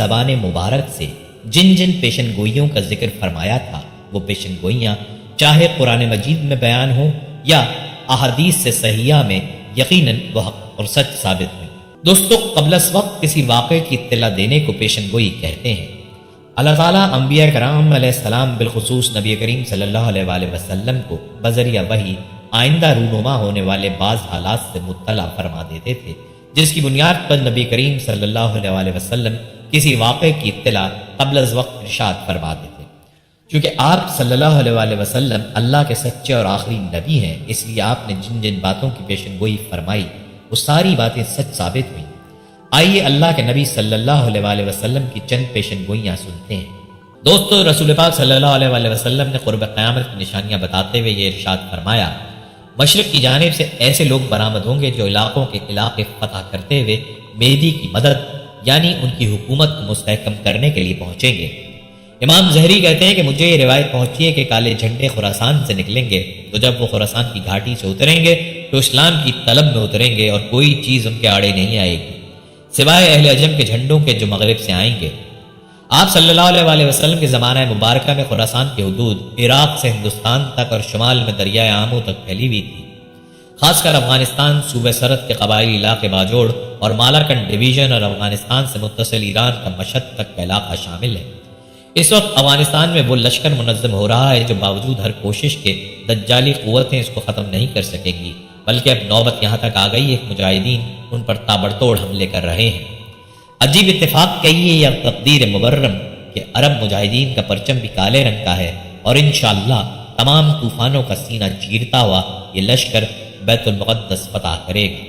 زبان مبارک سے جن جن پیشن گوئیوں کا ذکر فرمایا تھا وہ پیشن گوئیاں چاہے قرآن مجید میں بیان ہوں یا احادیث سے صحیحہ میں یقیناً وہ حق اور سچ ثابت ہوئی۔ دوستو، قبل از وقت کسی واقعے کی اطلاع دینے کو پیشن گوئی کہتے ہیں۔ اللہ تعالیٰ انبیاء کرام علیہ السلام بالخصوص نبی کریم صلی اللہ علیہ وآلہ وسلم کو بذریعہ وحی آئندہ رونما ہونے والے بعض حالات سے مطلع فرما دیتے تھے، جس کی بنیاد پر نبی کریم صلی اللہ علیہ وآلہ وسلم کسی واقعے کی اطلاع قبل از وقت ارشاد فرماتے تھے۔ چونکہ آپ صلی اللہ علیہ وآلہ وسلم اللہ کے سچے اور آخری نبی ہیں، اس لیے آپ نے جن جن باتوں کی پیشن گوئی فرمائی وہ ساری باتیں سچ ثابت ہوئیں۔ آئیے اللہ کے نبی صلی اللہ علیہ وآلہ وسلم کی چند پیشن گوئیاں سنتے ہیں۔ دوستو، رسول پاک صلی اللہ علیہ وآلہ وسلم نے قرب قیامت کی نشانیاں بتاتے ہوئے یہ ارشاد فرمایا، مشرق کی جانب سے ایسے لوگ برآمد ہوں گے جو علاقوں کے علاقے فتح کرتے ہوئے مہدی کی مدد یعنی ان کی حکومت کو مستحکم کرنے کے لیے پہنچیں گے۔ امام زہری کہتے ہیں کہ مجھے یہ روایت پہنچی ہے کہ کالے جھنڈے خراسان سے نکلیں گے، تو جب وہ خراسان کی گھاٹی سے اتریں گے تو اسلام کی طلب میں اتریں گے اور کوئی چیز ان کے آڑے نہیں آئے گی سوائے اہل عجم کے جھنڈوں کے جو مغرب سے آئیں گے۔ آپ صلی اللہ علیہ وآلہ وسلم کے زمانہ مبارکہ میں خراسان کی حدود عراق سے ہندوستان تک اور شمال میں دریائے آمو تک پھیلی ہوئی تھی۔ خاص کر افغانستان صوبہ سرحد کے قبائلی علاقے باجوڑ اور مالاکنڈ ڈویژن اور افغانستان سے متصل ایران کا مشہد تک کا علاقہ شامل ہے۔ اس وقت افغانستان میں وہ لشکر منظم ہو رہا ہے جو باوجود ہر کوشش کے دجالی قوتیں اس کو ختم نہیں کر سکیں گی، بلکہ اب نوبت یہاں تک آ گئی ہے کہ مجاہدین ان پر تابڑتوڑ حملے کر رہے ہیں۔ عجیب اتفاق کہیے یا تقدیر مبرم کہ عرب مجاہدین کا پرچم بھی کالے رنگ کا ہے اور انشاءاللہ تمام طوفانوں کا سینہ چیرتا ہوا یہ لشکر بیت المقدس فتح کرے گا۔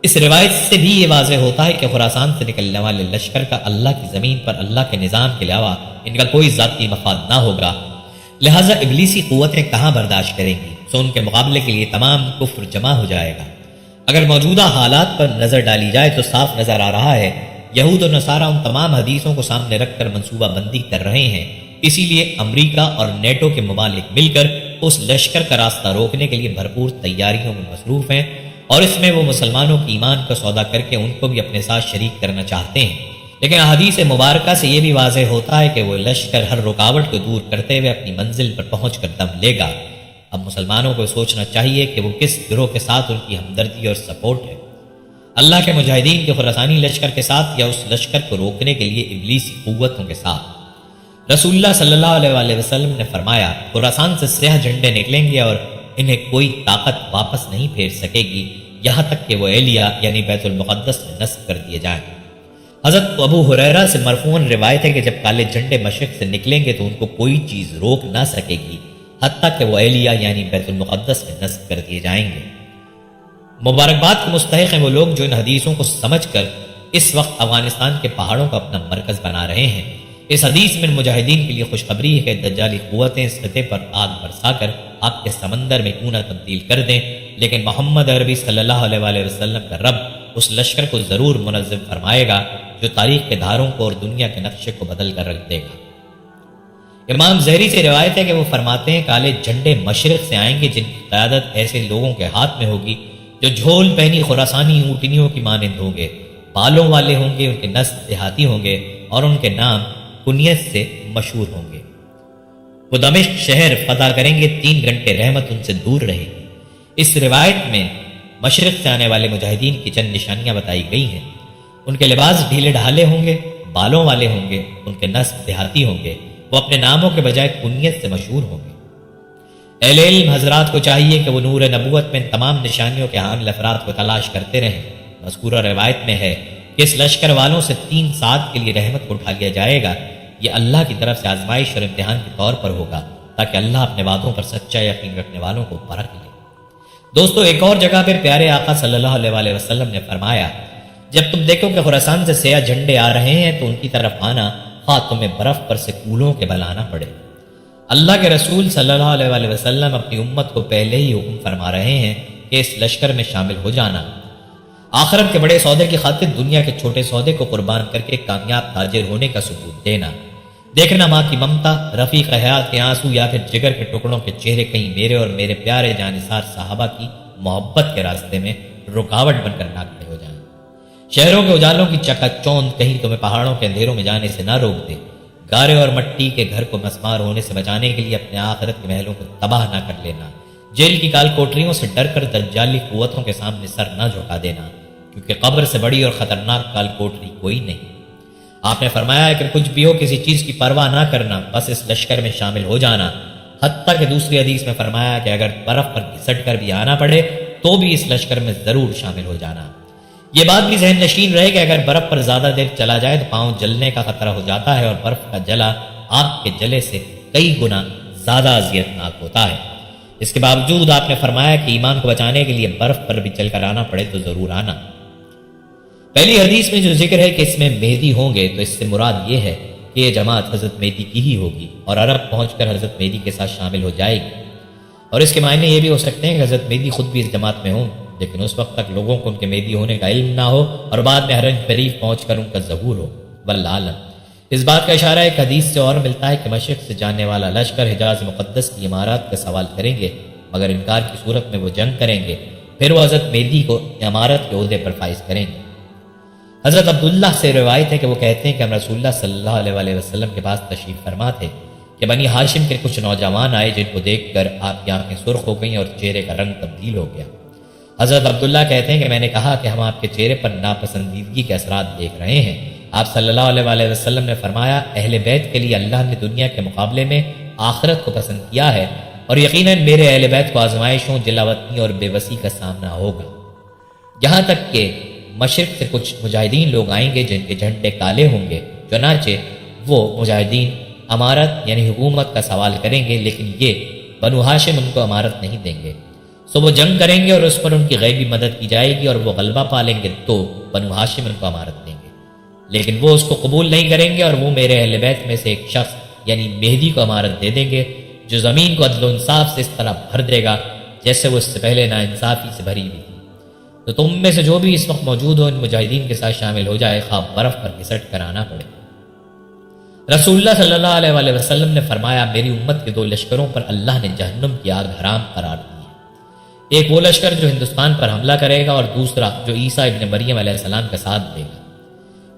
اس روایت سے بھی یہ واضح ہوتا ہے کہ خراسان سے نکلنے والے لشکر کا اللہ کی زمین پر اللہ کے نظام کے علاوہ ان کا کوئی ذاتی مفاد نہ ہوگا، لہٰذا ابلیسی قوتیں کہاں برداشت کریں گی، سو ان کے مقابلے کے لیے تمام کفر جمع ہو جائے گا۔ اگر موجودہ حالات پر نظر ڈالی جائے تو صاف نظر آ رہا ہے یہود و نصارہ ان تمام حدیثوں کو سامنے رکھ کر منصوبہ بندی کر رہے ہیں، اسی لیے امریکہ اور نیٹو کے ممالک مل کر اس لشکر کا راستہ روکنے کے لیے بھرپور تیاریوں میں مصروف ہیں اور اس میں وہ مسلمانوں کی ایمان کا سودا کر کے ان کو بھی اپنے ساتھ شریک کرنا چاہتے ہیں۔ لیکن احادیث مبارکہ سے یہ بھی واضح ہوتا ہے کہ وہ لشکر ہر رکاوٹ کو دور کرتے ہوئے اپنی منزل پر پہنچ کر دم لے گا۔ اب مسلمانوں کو سوچنا چاہیے کہ وہ کس گروہ کے ساتھ ان کی ہمدردی اور سپورٹ ہے، اللہ کے مجاہدین کے خراسانی لشکر کے ساتھ یا اس لشکر کو روکنے کے لیے ابلیسی قوتوں کے ساتھ۔ رسول اللہ صلی اللہ علیہ وآلہ وسلم نے فرمایا، خراسان سے سیاہ جھنڈے نکلیں گے اور انہیں کوئی طاقت واپس نہیں پھیر سکے گی یہاں تک کہ وہ ایلیا یعنی بیت المقدس میں نصب کر دیے جائیں۔ حضرت ابو ہریرہ سے مرفوعاً روایت ہے کہ جب کالے جھنڈے مشرق سے نکلیں گے تو ان کو کوئی چیز روک نہ سکے گی حتیٰ کہ وہ ایلیا یعنی بیت المقدس میں نصب کر دیے جائیں گے۔ مبارکباد کے مستحق ہیں وہ لوگ جو ان حدیثوں کو سمجھ کر اس وقت افغانستان کے پہاڑوں کو اپنا مرکز بنا رہے ہیں۔ اس حدیث میں مجاہدین کے لیے خوشخبری ہے کہ دجالی قوتیں سطح پر آگ برسا کر آگ کے سمندر میں کیوں نہ تبدیل کر دیں، لیکن محمد عربی صلی اللہ علیہ وآلہ وسلم کا رب اس لشکر کو ضرور منظم فرمائے گا جو تاریخ کے دھاروں کو اور دنیا کے نقشے کو بدل کر رکھ دے گا۔ امام زہری سے روایت ہے کہ وہ فرماتے ہیں کالے جھنڈے مشرق سے آئیں گے جن کی قیادت ایسے لوگوں کے ہاتھ میں ہوگی جو جھول پہنی خراسانی اونٹنیوں کی مانند ہوں گے، بالوں والے ہوں گے، ان کے نسل دیہاتی ہوں گے اور ان کے نام کنیت سے مشہور ہوں گے۔ وہ دمشق شہر فتح کریں گے، 3 گھنٹے رحمت ان سے دور رہے گی۔ اس روایت میں مشرق سے آنے والے مجاہدین کی چند نشانیاں بتائی گئی ہیں۔ ان کے لباس ڈھیلے ڈھالے ہوں گے، بالوں والے ہوں گے، ان کے نسل دیہاتی ہوں گے، وہ اپنے ناموں کے بجائے کنیت سے مشہور ہوں گے۔ اہل علم حضرات کو چاہیے کہ وہ نور نبوت میں ان تمام نشانیوں کے حامل افراد کو تلاش کرتے رہیں۔ مذکورہ روایت میں ہے کہ اس لشکر والوں سے 3 ساعت کے لیے رحمت کو اٹھا لیا جائے گا، یہ اللہ کی طرف سے آزمائش اور امتحان کے طور پر ہوگا تاکہ اللہ اپنے وعدوں پر سچا یقین رکھنے والوں کو پرکھ لے۔ دوستو، ایک اور جگہ پر پیارے آقا صلی اللہ علیہ وآلہ وسلم نے فرمایا، جب تم دیکھو کہ خراسان سے سیاہ جھنڈے آ رہے ہیں تو ان کی طرف آنا، خواہ تمہیں برف پر سے کولوں کے بلانا پڑے۔ اللہ کے رسول صلی اللہ علیہ وآلہ وسلم اپنی امت کو پہلے ہی حکم فرما رہے ہیں کہ اس لشکر میں شامل ہو جانا، آخرت کے بڑے سودے کی خاطر دنیا کے چھوٹے سودے کو قربان کر کے کامیاب تاجر ہونے کا ثبوت دینا۔ دیکھنا ماں کی ممتا، رفیق حیات کے آنسو یا پھر جگر کے ٹکڑوں کے چہرے کہیں میرے اور میرے پیارے جانثار صحابہ کی محبت کے راستے میں رکاوٹ بن کر نہ کھڑے ہو جائیں۔ شہروں کے اجالوں کی چکا چوند کہیں تمہیں پہاڑوں کے اندھیروں میں جانے سے نہ روک دے، گارے اور مٹی کے گھر کو مسمار ہونے سے بچانے کے لیے اپنے آخرت کے محلوں کو تباہ نہ کر لینا، جیل کی کال کوٹریوں سے ڈر کر دجالی قوتوں کے سامنے سر نہ جھکا دینا، کیونکہ قبر سے بڑی اور خطرناک کال کوٹری کوئی نہیں۔ آپ نے فرمایا ہے کہ کچھ بھی ہو کسی چیز کی پرواہ نہ کرنا، بس اس لشکر میں شامل ہو جانا۔ حتیٰ کہ دوسری حدیث میں فرمایا کہ اگر برف پر گھسٹ کر بھی آنا پڑے تو بھی اس لشکر میں ضرور شامل ہو جانا۔ یہ بات بھی ذہن نشین رہے کہ اگر برف پر زیادہ دیر چلا جائے تو پاؤں جلنے کا خطرہ ہو جاتا ہے، اور برف کا جلا آگ کے جلے سے کئی گنا زیادہ اذیتناک ہوتا ہے۔ اس کے باوجود آپ نے فرمایا کہ ایمان کو بچانے کے لیے برف پر بھی چل کر آنا پڑے تو ضرور آنا۔ پہلی حدیث میں جو ذکر ہے کہ اس میں مہدی ہوں گے، تو اس سے مراد یہ ہے کہ یہ جماعت حضرت مہدی کی ہی ہوگی اور عرب پہنچ کر حضرت مہدی کے ساتھ شامل ہو جائے گی، اور اس کے معنی یہ بھی ہو سکتے ہیں کہ حضرت مہدی خود بھی اس جماعت میں ہوں، لیکن اس وقت تک لوگوں کو ان کے مہدی ہونے کا علم نہ ہو اور بعد میں حرم شریف پہنچ کر ان کا ظہور ہو، واللہ عالم۔ اس بات کا اشارہ ایک حدیث سے اور ملتا ہے کہ مشرق سے جانے والا لشکر حجاز مقدس کی عمارات کا سوال کریں گے، مگر انکار کی صورت میں وہ جنگ کریں گے، پھر وہ حضرت مہدی کو عمارت کے عہدے پر فائز کریں گے۔ حضرت عبداللہ سے روایت ہے کہ وہ کہتے ہیں کہ ہم رسول اللہ صلی اللہ علیہ وسلم کے پاس تشریف فرما تھے کہ بنی ہاشم کے کچھ نوجوان آئے جن کو دیکھ کر آپ کی آنکھیں سرخ ہو گئیں اور چہرے کا رنگ تبدیل ہو گیا۔ حضرت عبداللہ کہتے ہیں کہ میں نے کہا کہ ہم آپ کے چہرے پر ناپسندیدگی کے اثرات دیکھ رہے ہیں۔ آپ صلی اللہ علیہ وسلم نے فرمایا، اہل بیت کے لیے اللہ نے دنیا کے مقابلے میں آخرت کو پسند کیا ہے، اور یقیناً میرے اہل بیت کو آزمائشوں، جلاوطنی اور بے بسی کا سامنا ہوگا، یہاں تک کہ مشرق سے کچھ مجاہدین لوگ آئیں گے جن کے جھنڈے کالے ہوں گے، چنانچہ وہ مجاہدین امارت یعنی حکومت کا سوال کریں گے، لیکن یہ بنو ہاشم ان کو امارت نہیں دیں گے۔ سو وہ جنگ کریں گے اور اس پر ان کی غیبی مدد کی جائے گی، اور وہ غلبہ پالیں گے تو بنو ہاشم ان کو امارت دیں گے، لیکن وہ اس کو قبول نہیں کریں گے، اور وہ میرے اہل بیت میں سے ایک شخص یعنی مہدی کو امارت دے دیں گے، جو زمین کو عدل و انصاف سے اس طرح بھر دے گا جیسے وہ اس سے پہلے ناانصافی سے بھری ہوئی تھی۔ تو تم میں سے جو بھی اس وقت موجود ہو ان مجاہدین کے ساتھ شامل ہو جائے، خواہ برف پر گھسٹ کر آنا پڑے۔ رسول اللہ صلی اللہ علیہ وسلم نے فرمایا، میری امت کے دو لشکروں پر اللہ نے جہنم کی آگ حرام قرار دی ہے، ایک وہ لشکر جو ہندوستان پر حملہ کرے گا، اور دوسرا جو عیسیٰ ابن مریم علیہ السلام کا ساتھ دے گا۔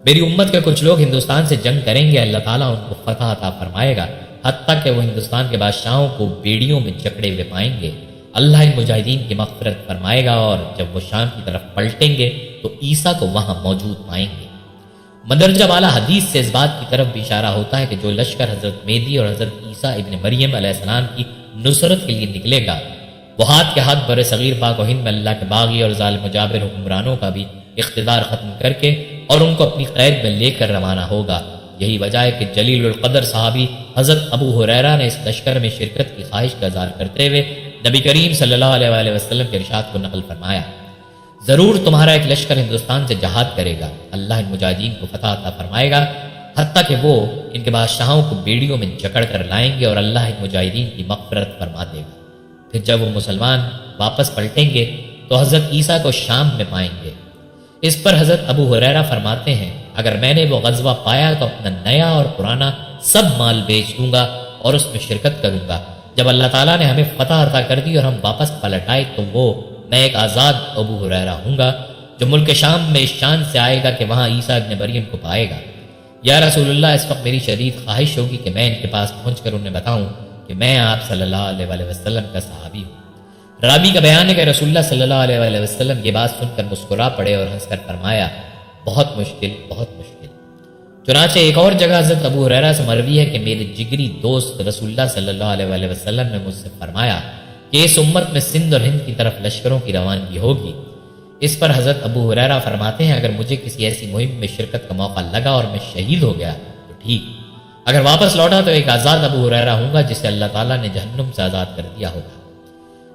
میری امت کے کچھ لوگ ہندوستان سے جنگ کریں گے، اللہ تعالیٰ ان کو فتح عطا فرمائے گا، حتیٰ کہ وہ ہندوستان کے بادشاہوں کو بیڑیوں میں جکڑے ہوئے پائیں گے۔ اللہ ان مجاہدین کی مغفرت فرمائے گا، اور جب وہ شام کی طرف پلٹیں گے تو عیسیٰ کو وہاں موجود پائیں گے۔ مندرجہ بالا حدیث سے اس بات کی طرف بھی اشارہ ہوتا ہے کہ جو لشکر حضرت مہدی اور حضرت عیسیٰ ابن مریم علیہ السلام کی نصرت کے لیے نکلے گا، وہ ہاتھ کے ہاتھ بر صغیر پاک و ہند میں اللہ کے باغی اور ظالم و جابر حکمرانوں کا بھی اقتدار ختم کر کے اور ان کو اپنی قید میں لے کر روانہ ہوگا۔ یہی وجہ ہے کہ جلیل القدر صحابی حضرت ابو ہریرہ نے اس لشکر میں شرکت کی خواہش کا اظہار کرتے ہوئے نبی کریم صلی اللہ علیہ وسلم کے ارشاد کو نقل فرمایا، ضرور تمہارا ایک لشکر ہندوستان سے جہاد کرے گا، اللہ ان مجاہدین کو فتح عطا فرمائے گا، حتیٰ کہ وہ ان کے بادشاہوں کو بیڑیوں میں جکڑ کر لائیں گے، اور اللہ ان مجاہدین کی مغفرت فرما دے گا۔ پھر جب وہ مسلمان واپس پلٹیں گے تو حضرت عیسیٰ کو شام میں پائیں گے۔ اس پر حضرت ابو ہریرہ فرماتے ہیں، اگر میں نے وہ غزوہ پایا تو اپنا نیا اور پرانا سب مال بیچ دوں گا اور اس میں شرکت کروں گا۔ جب اللہ تعالیٰ نے ہمیں فتح عطا کر دی اور ہم واپس پلٹ آئے تو وہ میں ایک آزاد ابو ہریرہ ہوں گا جو ملک شام میں اس شان سے آئے گا کہ وہاں عیسیٰ ابن مریم کو پائے گا۔ یا رسول اللہ، اس وقت میری شدید خواہش ہوگی کہ میں ان کے پاس پہنچ کر انہیں بتاؤں کہ میں آپ صلی اللہ علیہ وسلم کا صحابی ہوں۔ رابی کا بیان ہے کہ رسول اللہ صلی اللہ علیہ وسلم یہ بات سن کر مسکرا پڑے اور ہنس کر فرمایا، بہت مشکل، بہت مشکل۔ چنانچہ ایک اور جگہ حضرت ابو ہریرہ سے مروی ہے کہ میرے جگری دوست رسول اللہ صلی اللہ علیہ وسلم نے مجھ سے فرمایا کہ اس امت میں سندھ اور ہند کی طرف لشکروں کی روانگی ہوگی۔ اس پر حضرت ابو ہریرہ فرماتے ہیں، اگر مجھے کسی ایسی مہم میں شرکت کا موقع لگا اور میں شہید ہو گیا تو ٹھیک، اگر واپس لوٹا تو ایک آزاد ابو ہریرہ ہوں گا جسے اللہ تعالیٰ نے جہنم سے آزاد کر دیا ہوگا۔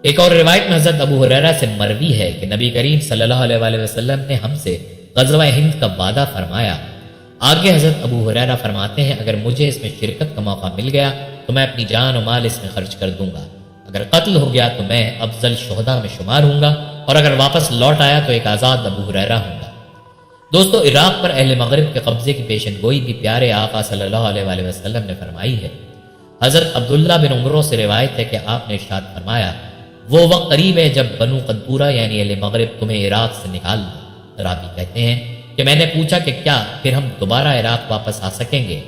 ایک اور روایت میں حضرت ابو ہریرہ سے مروی ہے کہ نبی کریم صلی اللہ علیہ وسلم نے ہم سے غزوہ ہند کا وعدہ فرمایا۔ آگے حضرت ابو ہریرہ فرماتے ہیں، اگر مجھے اس میں شرکت کا موقع مل گیا تو میں اپنی جان و مال اس میں خرچ کر دوں گا، اگر قتل ہو گیا تو میں افضل شہداء میں شمار ہوں گا، اور اگر واپس لوٹ آیا تو ایک آزاد ابو ہریرہ ہوں گا۔ دوستو، عراق پر اہل مغرب کے قبضے کی پیشن گوئی بھی پیارے آقا صلی اللہ علیہ وسلم نے فرمائی ہے۔ حضرت عبداللہ بن عمرو سے روایت ہے کہ آپ نے ارشاد فرمایا، وہ وقت قریب ہے جب بنو قدورہ یعنی اہل مغرب تمہیں عراق سے نکال دیں۔ راوی کہتے ہیں کہ میں نے پوچھا کہ کیا پھر ہم دوبارہ عراق واپس آ سکیں گے؟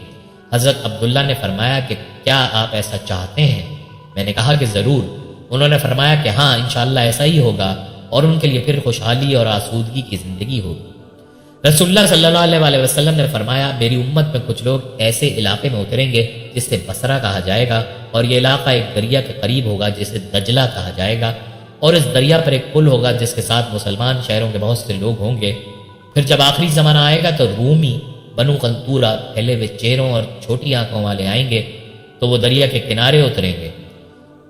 حضرت عبداللہ نے فرمایا کہ کیا آپ ایسا چاہتے ہیں؟ میں نے کہا کہ ضرور۔ انہوں نے فرمایا کہ ہاں انشاءاللہ ایسا ہی ہوگا، اور ان کے لیے پھر خوشحالی اور آسودگی کی زندگی ہوگی۔ رسول اللہ صلی اللہ علیہ وسلم نے فرمایا میری امت میں کچھ لوگ ایسے علاقے میں اتریں گے جسے بصرہ کہا جائے گا، اور یہ علاقہ ایک دریا کے قریب ہوگا جسے دجلہ کہا جائے گا، اور اس دریا پر ایک پل ہوگا جس کے ساتھ مسلمان شہروں کے بہت سے لوگ ہوں گے۔ پھر جب آخری زمانہ آئے گا تو رومی بنو قنطورہ پھیلے ہوئے چہروں اور چھوٹی آنکھوں والے آئیں گے، تو وہ دریا کے کنارے اتریں گے۔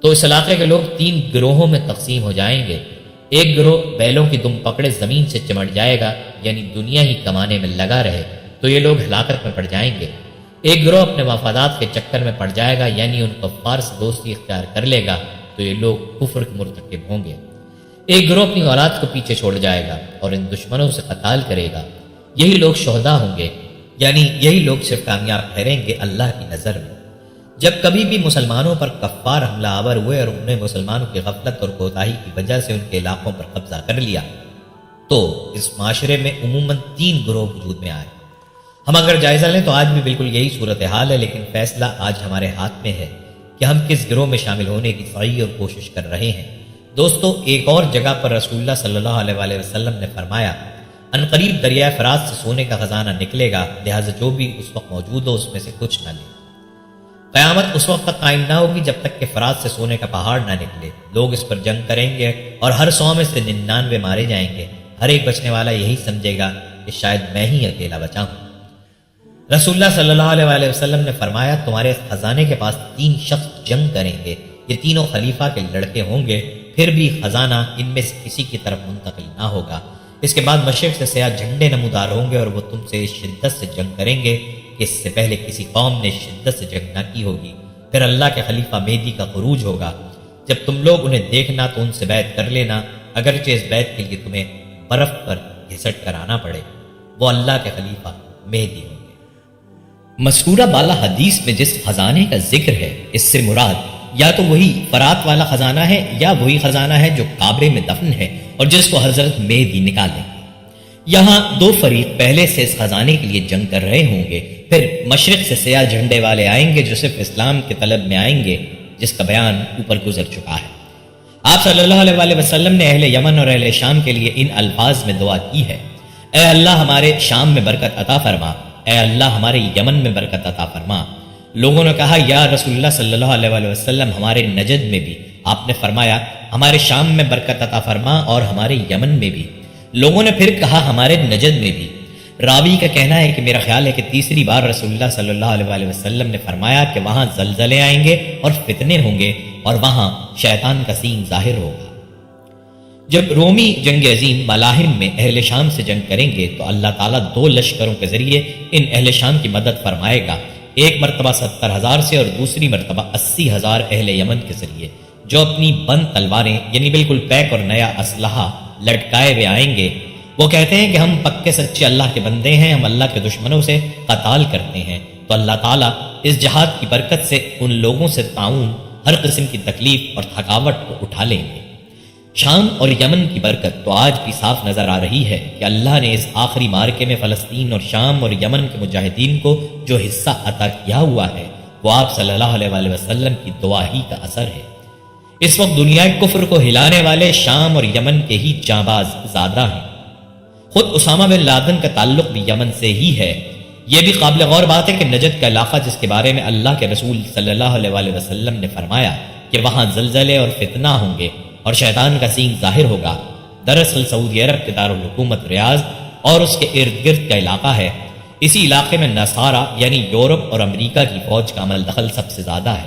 تو اس علاقے کے لوگ 3 گروہوں میں تقسیم ہو جائیں گے۔ ایک گروہ بیلوں کی دم پکڑے زمین سے چمٹ جائے گا، یعنی دنیا ہی کمانے میں لگا رہے، تو یہ لوگ ہلاکت میں پڑ جائیں گے۔ ایک گروہ اپنے مفادات کے چکر میں پڑ جائے گا، یعنی ان کفار سے دوستی اختیار کر لے گا، تو یہ لوگ کفر کے مرتکب ہوں گے۔ ایک گروہ اپنی اولاد کو پیچھے چھوڑ جائے گا اور ان دشمنوں سے قتال کرے گا، یہی لوگ شہداء ہوں گے، یعنی یہی لوگ صرف کامیاب ٹھہریں گے اللہ کی نظر میں۔ جب کبھی بھی مسلمانوں پر کفار حملہ آور ہوئے اور انہوں نے مسلمانوں کی غفلت اور کوتاہی کی وجہ سے ان کے علاقوں پر قبضہ کر لیا، تو اس معاشرے میں عموماً 3 گروہ وجود میں آئے۔ ہم اگر جائزہ لیں تو آج بھی بالکل یہی صورتحال ہے، لیکن فیصلہ آج ہمارے ہاتھ میں ہے کہ ہم کس گروہ میں شامل ہونے کی سعی اور کوشش کر رہے ہیں۔ دوستو، ایک اور جگہ پر رسول اللہ صلی اللہ علیہ وسلم نے فرمایا عنقریب دریائے فرات سے سونے کا خزانہ نکلے گا، لہٰذا جو بھی اس وقت موجود ہو اس میں سے کچھ نہ لے۔ قیامت اس وقت تک قائم نہ ہوگی جب تک کہ فرات سے سونے کا پہاڑ نہ نکلے۔ لوگ اس پر جنگ کریں گے اور ہر 100 میں سے 99 مارے جائیں گے۔ ہر ایک بچنے والا یہی سمجھے گا کہ شاید میں ہی اکیلا بچا ہوں۔ رسول اللہ صلی اللہ علیہ وسلم نے فرمایا تمہارے خزانے کے پاس 3 شخص جنگ کریں گے، یہ تینوں خلیفہ کے لڑکے ہوں گے، پھر بھی خزانہ ان میں سے کسی کی طرف منتقل نہ ہوگا۔ اس کے بعد مشرق سے سیاہ جھنڈے نمودار ہوں گے اور وہ تم سے شدت سے جنگ کریں گے کہ اس سے پہلے کسی قوم نے شدت سے جنگ نہ کی ہوگی۔ پھر اللہ کے خلیفہ مہدی کا خروج ہوگا۔ جب تم لوگ انہیں دیکھنا تو ان سے بیعت کر لینا، اگرچہ اس بیعت کے لیے تمہیں برف پر گھسٹ کر آنا پڑے۔ وہ اللہ کے خلیفہ مہدی ہوں گے۔ مذکورہ بالا حدیث میں جس خزانے کا ذکر ہے، اس سے مراد یا تو وہی فرات والا خزانہ ہے یا وہی خزانہ ہے جو کعبے میں دفن ہے اور جس کو حضرت مہدی نکالیں گے۔ یہاں 2 فریق پہلے سے اس خزانے کے لیے جنگ کر رہے ہوں گے۔ پھر مشرق سے سیاہ جھنڈے والے آئیں گے جو صرف اسلام کے طلب میں آئیں گے، جس کا بیان اوپر گزر چکا ہے۔ آپ صلی اللہ علیہ وسلم نے اہل یمن اور اہل شام کے لیے ان الفاظ میں دعا کی ہے: اے اللہ ہمارے شام میں برکت عطا فرما، اے اللہ ہمارے یمن میں برکت عطا فرما۔ لوگوں نے کہا یا رسول اللہ صلی اللہ علیہ وسلم ہمارے نجد میں بھی؟ آپ نے فرمایا ہمارے شام میں برکت عطا فرما اور ہمارے یمن میں بھی۔ لوگوں نے پھر کہا ہمارے نجد میں بھی۔ راوی کا کہنا ہے کہ میرا خیال ہے کہ تیسری بار رسول اللہ صلی اللہ علیہ وسلم نے فرمایا کہ وہاں زلزلے آئیں گے اور فتنے ہوں گے اور وہاں شیطان کا سین ظاہر ہوگا۔ جب رومی جنگ عظیم ملاحم میں اہل شام سے جنگ کریں گے تو اللہ تعالیٰ 2 لشکروں کے ذریعے ان اہل شام کی مدد فرمائے گا، ایک مرتبہ 70,000 سے اور دوسری مرتبہ 80,000 اہل یمن کے ذریعے، جو اپنی بند تلواریں یعنی بالکل پیک اور نیا اسلحہ لٹکائے ہوئے آئیں گے۔ وہ کہتے ہیں کہ ہم پکے سچے اللہ کے بندے ہیں، ہم اللہ کے دشمنوں سے قتال کرتے ہیں، تو اللہ تعالیٰ اس جہاد کی برکت سے ان لوگوں سے تعاون، ہر قسم کی تکلیف اور تھکاوٹ کو اٹھا لیں گے۔ شام اور یمن کی برکت تو آج بھی صاف نظر آ رہی ہے کہ اللہ نے اس آخری مارکے میں فلسطین اور شام اور یمن کے مجاہدین کو جو حصہ عطا کیا ہوا ہے وہ آپ صلی اللہ علیہ وسلم کی دعا ہی کا اثر ہے۔ اس وقت دنیا کفر کو ہلانے والے شام اور یمن کے ہی جانباز زیادہ ہیں۔ خود اسامہ بن لادن کا تعلق بھی یمن سے ہی ہے۔ یہ بھی قابل غور بات ہے کہ نجد کا علاقہ جس کے بارے میں اللہ کے رسول صلی اللہ علیہ وسلم نے فرمایا کہ وہاں زلزلے اور فتنہ ہوں گے اور شیطان کا سین ظاہر ہوگا، دراصل سعودی عرب کے دارالحکومت ریاض اور اس کے ارد گرد کا علاقہ ہے۔ اسی علاقے میں نصارہ یعنی یورپ اور امریکہ کی فوج کا عمل دخل سب سے زیادہ ہے۔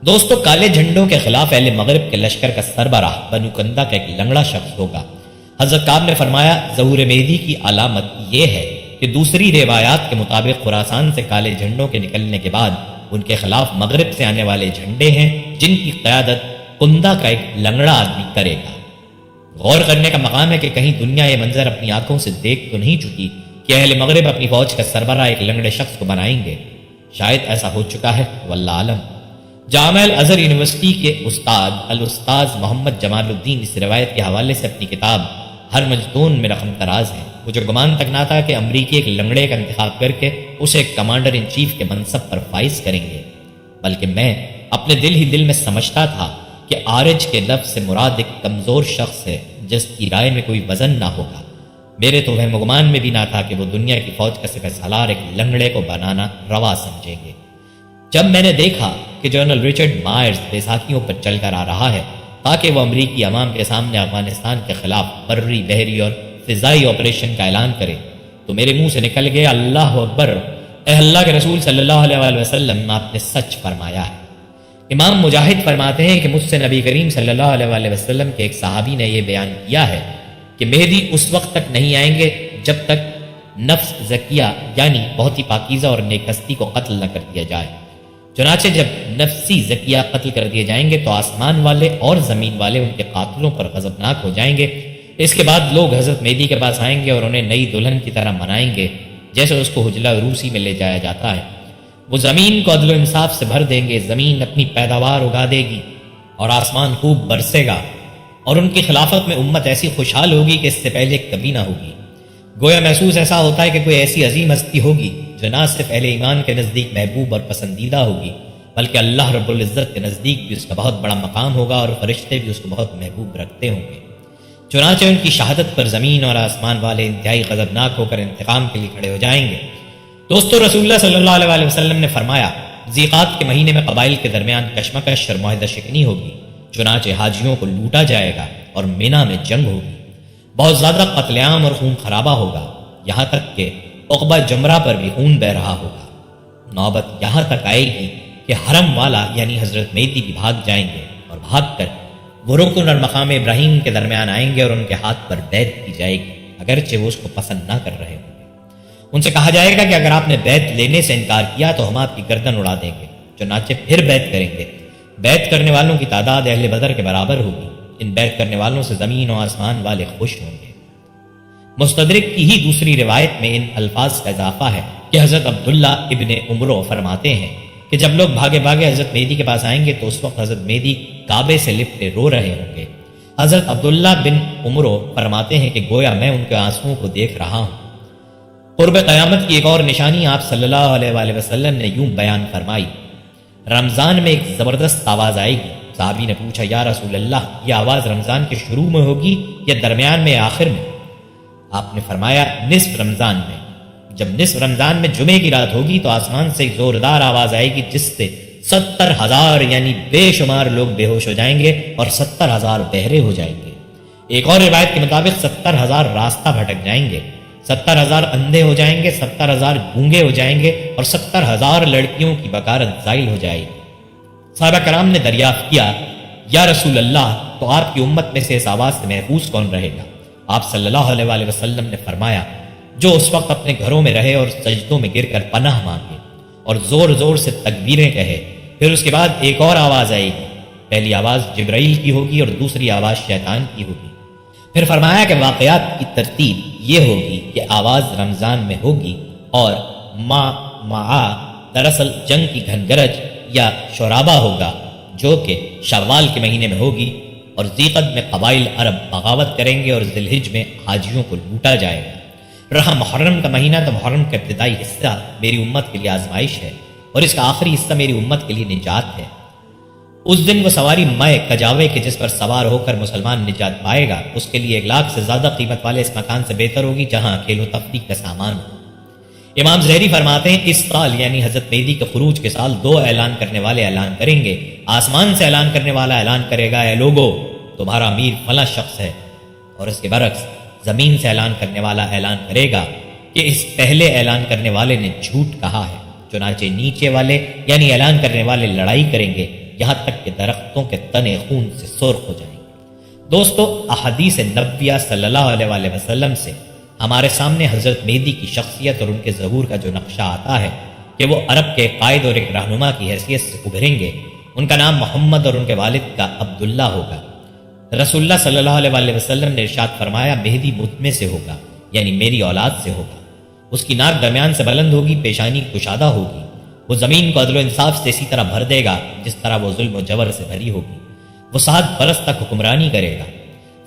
دوستو، کالے جھنڈوں کے خلاف اہل مغرب کے لشکر کا سربراہ بنو کندا کا ایک لنگڑا شخص ہوگا۔ حضرت کعب نے فرمایا ظہور مہدی کی علامت یہ ہے کہ دوسری روایات کے مطابق خراسان سے کالے جھنڈوں کے نکلنے کے بعد ان کے خلاف مغرب سے آنے والے جھنڈے ہیں جن کی قیادت کندا کا ایک لنگڑا آدمی کرے گا۔ غور کرنے کا مقام ہے کہ کہیں دنیا یہ منظر اپنی آنکھوں سے دیکھ تو نہیں چکی کہ اہل مغرب اپنی فوج کا سربراہ ایک لنگڑے شخص کو بنائیں گے۔ شاید ایسا ہو چکا ہے، واللہ عالم۔ جامعہ الازہر یونیورسٹی کے الاستاذ محمد جمال الدین اس روایت کے حوالے سے اپنی کتاب ہر مجدون میں رقم تراز ہے۔ مجھے گمان تک نہ تھا کہ امریکی ایک لنگڑے کا انتخاب کر کے اسے کمانڈر ان چیف کے منصب پر فائز کریں گے، بلکہ میں اپنے دل ہی دل میں سمجھتا تھا کہ آرج کے لفظ سے مراد ایک کمزور شخص ہے جس کی رائے میں کوئی وزن نہ ہوگا۔ میرے تو وہ گمان میں بھی نہ تھا کہ وہ دنیا کی فوج کا سپہ سالار ایک لنگڑے کو بنانا روا سمجھیں گے۔ جب میں نے دیکھا کہ جنرل رچرڈ مائرز بیساکھیوں پر چل کر آ رہا ہے تاکہ وہ امریکی عوام کے سامنے افغانستان کے خلاف بری، بحری اور فضائی آپریشن کا اعلان کرے تو میرے منہ سے نکل گیا اللہ اکبر، اے اللہ کے رسول صلی اللہ علیہ وسلم، آپ نے سچ فرمایا ہے۔ امام مجاہد فرماتے ہیں کہ مجھ سے نبی کریم صلی اللہ علیہ وسلم کے ایک صحابی نے یہ بیان کیا ہے کہ مہدی اس وقت تک نہیں آئیں گے جب تک نفس زکیہ یعنی بہت ہی پاکیزہ اور نیکستی کو قتل نہ کر دیا جائے۔ چنانچہ جب نفسی زکیہ قتل کر دیے جائیں گے تو آسمان والے اور زمین والے ان کے قاتلوں پر غضبناک ہو جائیں گے۔ اس کے بعد لوگ حضرت مہدی کے پاس آئیں گے اور انہیں نئی دلہن کی طرح منائیں گے جیسے اس کو حجلہ عروسی میں لے جایا جاتا ہے۔ وہ زمین کو عدل و انصاف سے بھر دیں گے، زمین اپنی پیداوار اگا دے گی اور آسمان خوب برسے گا، اور ان کی خلافت میں امت ایسی خوشحال ہوگی کہ اس سے پہلے کبھی نہ ہوگی۔ گویا محسوس ایسا ہوتا ہے کہ کوئی ایسی عظیم ہستی ہوگی جو نہ صرف اہل ایمان کے نزدیک محبوب اور پسندیدہ ہوگی بلکہ اللہ رب العزت کے نزدیک بھی اس کا بہت بڑا مقام ہوگا اور فرشتے بھی اس کو بہت محبوب رکھتے ہوں گے۔ چنانچہ ان کی شہادت پر زمین اور آسمان والے انتہائی غضبناک ہو کر انتقام کے لیے کھڑے ہو جائیں گے۔ دوستو، رسول اللہ صلی اللہ علیہ وسلم نے فرمایا ذیقات کے مہینے میں قبائل کے درمیان کشمکش اور معاہدہ شکنی ہوگی، چنانچہ حاجیوں کو لوٹا جائے گا اور مینا میں جنگ ہوگی، بہت زیادہ قتل عام اور خون خرابہ ہوگا، یہاں تک کہ عقبہ جمرہ پر بھی خون بہ رہا ہوگا۔ نوبت یہاں تک آئے گی کہ حرم والا یعنی حضرت مہدی بھی بھاگ جائیں گے اور بھاگ کر وہ رکن اور مقام ابراہیم کے درمیان آئیں گے اور ان کے ہاتھ پر بیعت کی جائے گی اگرچہ وہ اس کو پسند نہ کر رہے ہوں گے۔ ان سے کہا جائے گا کہ اگر آپ نے بیعت لینے سے انکار کیا تو ہم آپ کی گردن اڑا دیں گے، چنانچہ پھر بیعت کریں گے۔ بیعت کرنے والوں کی تعداد اہل بدر کے برابر ہوگی۔ ان بیعت کرنے والوں سے زمین و آسمان والے خوش ہوں گے۔ مستدرک کی ہی دوسری روایت میں ان الفاظ کا اضافہ ہے کہ حضرت عبداللہ ابن عمرو فرماتے ہیں کہ جب لوگ بھاگے بھاگے حضرت مہدی کے پاس آئیں گے تو اس وقت حضرت مہدی کعبے سے لپٹے رو رہے ہوں گے۔ حضرت عبداللہ بن عمرو فرماتے ہیں کہ گویا میں ان کے آنسوؤں کو دیکھ رہا ہوں۔ قرب قیامت کی ایک اور نشانی آپ صلی اللہ علیہ وسلم نے یوں بیان فرمائی، رمضان میں ایک زبردست آواز آئے گی۔ صحابی نے پوچھا یا رسول اللہ، یہ آواز رمضان کے شروع میں ہوگی یا درمیان میں یا آخر میں؟ آپ نے فرمایا نصف رمضان میں۔ جب نصف رمضان میں جمعے کی رات ہوگی تو آسمان سے ایک زوردار آواز آئے گی جس سے 70,000 یعنی بے شمار لوگ بے ہوش ہو جائیں گے اور 70,000 بہرے ہو جائیں گے۔ ایک اور روایت کے مطابق 70,000 راستہ بھٹک جائیں گے، 70,000 اندھے ہو جائیں گے، 70,000 گونگے ہو جائیں گے اور 70,000 لڑکیوں کی بکارت زائل ہو جائے گی۔ صحابہ کرام نے دریافت کیا یا رسول اللہ، تو آپ کی امت میں سے اس آواز سے محفوظ کون رہے گا؟ آپ صلی اللہ علیہ وسلم نے فرمایا جو اس وقت اپنے گھروں میں رہے اور سجدوں میں گر کر پناہ مانگے اور زور زور سے تکبیریں کہے۔ پھر اس کے بعد ایک اور آواز آئے گی، پہلی آواز جبرائیل کی ہوگی اور دوسری آواز شیطان کی ہوگی۔ پھر فرمایا کہ واقعات کی ترتیب یہ ہوگی کہ آواز رمضان میں ہوگی اور معا دراصل جنگ کی گھنگرج یا شورابہ ہوگا جو کہ شوال کے مہینے میں ہوگی، اور ذیقعد میں قبائل عرب بغاوت کریں گے اور ذی الحجہ میں حاجیوں کو لوٹا جائے گا۔ رہا محرم کا مہینہ تو محرم کا ابتدائی حصہ میری امت کے لیے آزمائش ہے اور اس کا آخری حصہ میری امت کے لیے نجات ہے۔ اس دن وہ سواری مائے کجاوے کے جس پر سوار ہو کر مسلمان نجات پائے گا اس کے لیے 1 لاکھ سے زیادہ قیمت والے اس مکان سے بہتر ہوگی جہاں کھیل و تفریح کا سامان ہو۔ امام زہری فرماتے ہیں اس سال یعنی حضرت مہدی کے خروج کے سال 2 اعلان کرنے والے اعلان کریں گے۔ آسمان سے اعلان کرنے والا اعلان کرے گا اے لوگو تمہارا امیر فلاں شخص ہے، اور اس کے برعکس زمین سے اعلان کرنے والا اعلان کرے گا کہ اس پہلے اعلان کرنے والے نے جھوٹ کہا ہے۔ چنانچہ نیچے والے یعنی اعلان کرنے والے لڑائی کریں گے یہاں تک کہ درختوں کے تنے خون سے سرخ ہو جائیں گے۔ دوستو، احادیث نبویہ صلی اللہ علیہ وسلم سے ہمارے سامنے حضرت مہدی کی شخصیت اور ان کے ظہور کا جو نقشہ آتا ہے کہ وہ عرب کے قائد اور ایک رہنما کی حیثیت سے ابھریں گے۔ ان کا نام محمد اور ان کے والد کا عبداللہ ہوگا۔ رسول اللہ صلی اللہ علیہ وسلم نے ارشاد فرمایا مہدی مجھ میں سے ہوگا یعنی میری اولاد سے ہوگا۔ اس کی ناک درمیان سے بلند ہوگی، پیشانی کشادہ ہوگی، وہ زمین کو عدل و انصاف سے اسی طرح بھر دے گا جس طرح وہ ظلم و جبر سے بھری ہوگی۔ وہ 7 برس تک حکمرانی کرے گا۔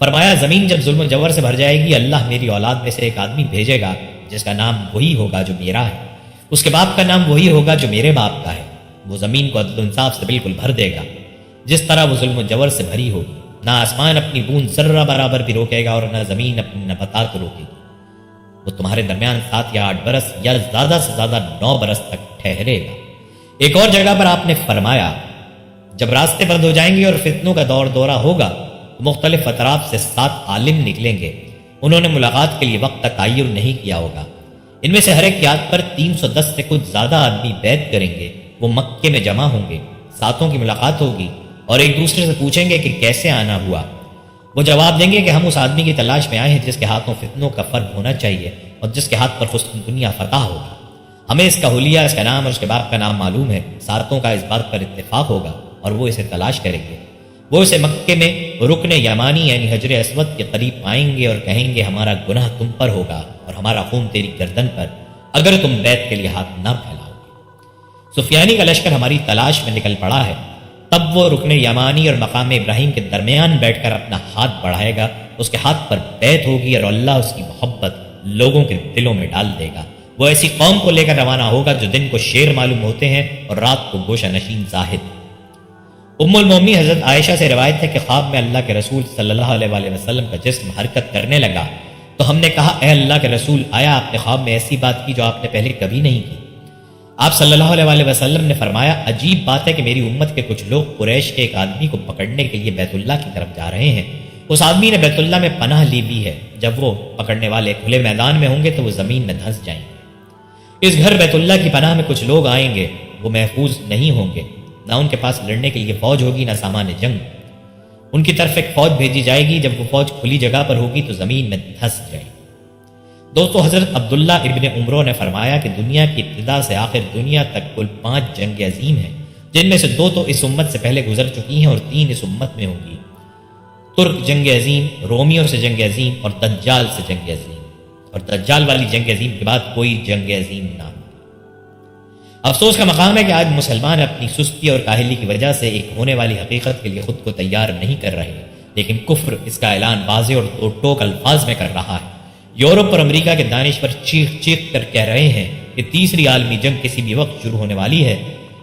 فرمایا زمین جب ظلم و جور سے بھر جائے گی، اللہ میری اولاد میں سے ایک آدمی بھیجے گا جس کا نام وہی ہوگا جو میرا ہے، اس کے باپ کا نام وہی ہوگا جو میرے باپ کا ہے، وہ زمین کو عدل و انصاف سے بالکل بھر دے گا جس طرح وہ ظلم و جور سے بھری ہوگی، نہ آسمان اپنی بوند ذرہ برابر بھی روکے گا اور نہ زمین اپنی نباتات روکے گی، وہ تمہارے درمیان 7 یا 8 برس یا زیادہ سے زیادہ 9 برس تک ٹھہرے گا۔ ایک اور جگہ پر آپ نے فرمایا جب راستے بند ہو جائیں گے اور فتنوں کا دور دورہ ہوگا تو مختلف اطراف سے 7 عالم نکلیں گے، انہوں نے ملاقات کے لیے وقت کا تعین نہیں کیا ہوگا، ان میں سے ہر ایک یاد پر 310 سے کچھ زیادہ آدمی بیعت کریں گے، وہ مکے میں جمع ہوں گے، ساتوں کی ملاقات ہوگی اور ایک دوسرے سے پوچھیں گے کہ کیسے آنا ہوا، وہ جواب دیں گے کہ ہم اس آدمی کی تلاش میں آئے ہیں جس کے ہاتھوں فتنوں کا فرق ہونا چاہیے اور جس کے ہاتھ پر حسن دنیا فتح ہوگی، ہمیں اس کا حلیہ، اس کا نام اور اس کے باپ کا نام معلوم ہے، ساتوں کا اس بات پر اتفاق ہوگا اور وہ اسے تلاش کریں گے، وہ اسے مکے میں رکن یمانی یعنی حجر اسود کے قریب پائیں گے اور کہیں گے ہمارا گناہ تم پر ہوگا اور ہمارا خون تیری گردن پر اگر تم بیعت کے لیے ہاتھ نہ پھیلاؤ گے۔ سفیانی کا لشکر ہماری تلاش میں نکل پڑا ہے، تب وہ رکن یمانی اور مقام ابراہیم کے درمیان بیٹھ کر اپنا ہاتھ بڑھائے گا، اس کے ہاتھ پر بیعت ہوگی اور اللہ اس کی محبت لوگوں کے دلوں میں ڈال دے گا، وہ ایسی قوم کو لے کر روانہ ہوگا جو دن کو شیر معلوم ہوتے ہیں اور رات کو گوشہ نشین زاہد۔ ام المومنین حضرت عائشہ سے روایت ہے کہ خواب میں اللہ کے رسول صلی اللہ علیہ وآلہ وسلم کا جسم حرکت کرنے لگا تو ہم نے کہا اے اللہ کے رسول، آیا آپ نے خواب میں ایسی بات کی جو آپ نے پہلے کبھی نہیں کی؟ آپ صلی اللہ علیہ وآلہ وسلم نے فرمایا عجیب بات ہے کہ میری امت کے کچھ لوگ قریش کے ایک آدمی کو پکڑنے کے لیے بیت اللہ کی طرف جا رہے ہیں، اس آدمی نے بیت اللہ میں پناہ لی بھی ہے، جب وہ پکڑنے والے کھلے میدان میں ہوں گے تو وہ زمین میں دھنس جائیں گے، اس گھر بیت اللہ کی پناہ میں کچھ لوگ آئیں گے، وہ محفوظ نہیں ہوں گے، نہ ان کے پاس لڑنے کے لیے فوج ہوگی نہ سامان جنگ، ان کی طرف ایک فوج بھیجی جائے گی، جب وہ فوج کھلی جگہ پر ہوگی تو زمین میں دھنس جائے گی۔ دوستو حضرت عبداللہ ابن عمرو نے فرمایا کہ دنیا کی ابتدا سے آخر دنیا تک کل 5 جنگ عظیم ہیں، جن میں سے 2 تو اس امت سے پہلے گزر چکی ہیں اور 3 اس امت میں ہوں گی، ترک جنگ عظیم، رومیوں سے جنگ عظیم اور دجال سے جنگ عظیم، اور دجال والی جنگ عظیم کے بعد کوئی جنگ عظیم نہ ہوگی۔ افسوس کا مقام ہے کہ آج مسلمان اپنی سستی اور کاہلی کی وجہ سے ایک ہونے والی حقیقت کے لیے خود کو تیار نہیں کر رہے، لیکن کفر اس کا اعلان واضح اور دو ٹوک الفاظ میں کر رہا ہے۔ یورپ اور امریکہ کے دانشور چیخ چیخ کر کہہ رہے ہیں کہ تیسری عالمی جنگ کسی بھی وقت شروع ہونے والی ہے۔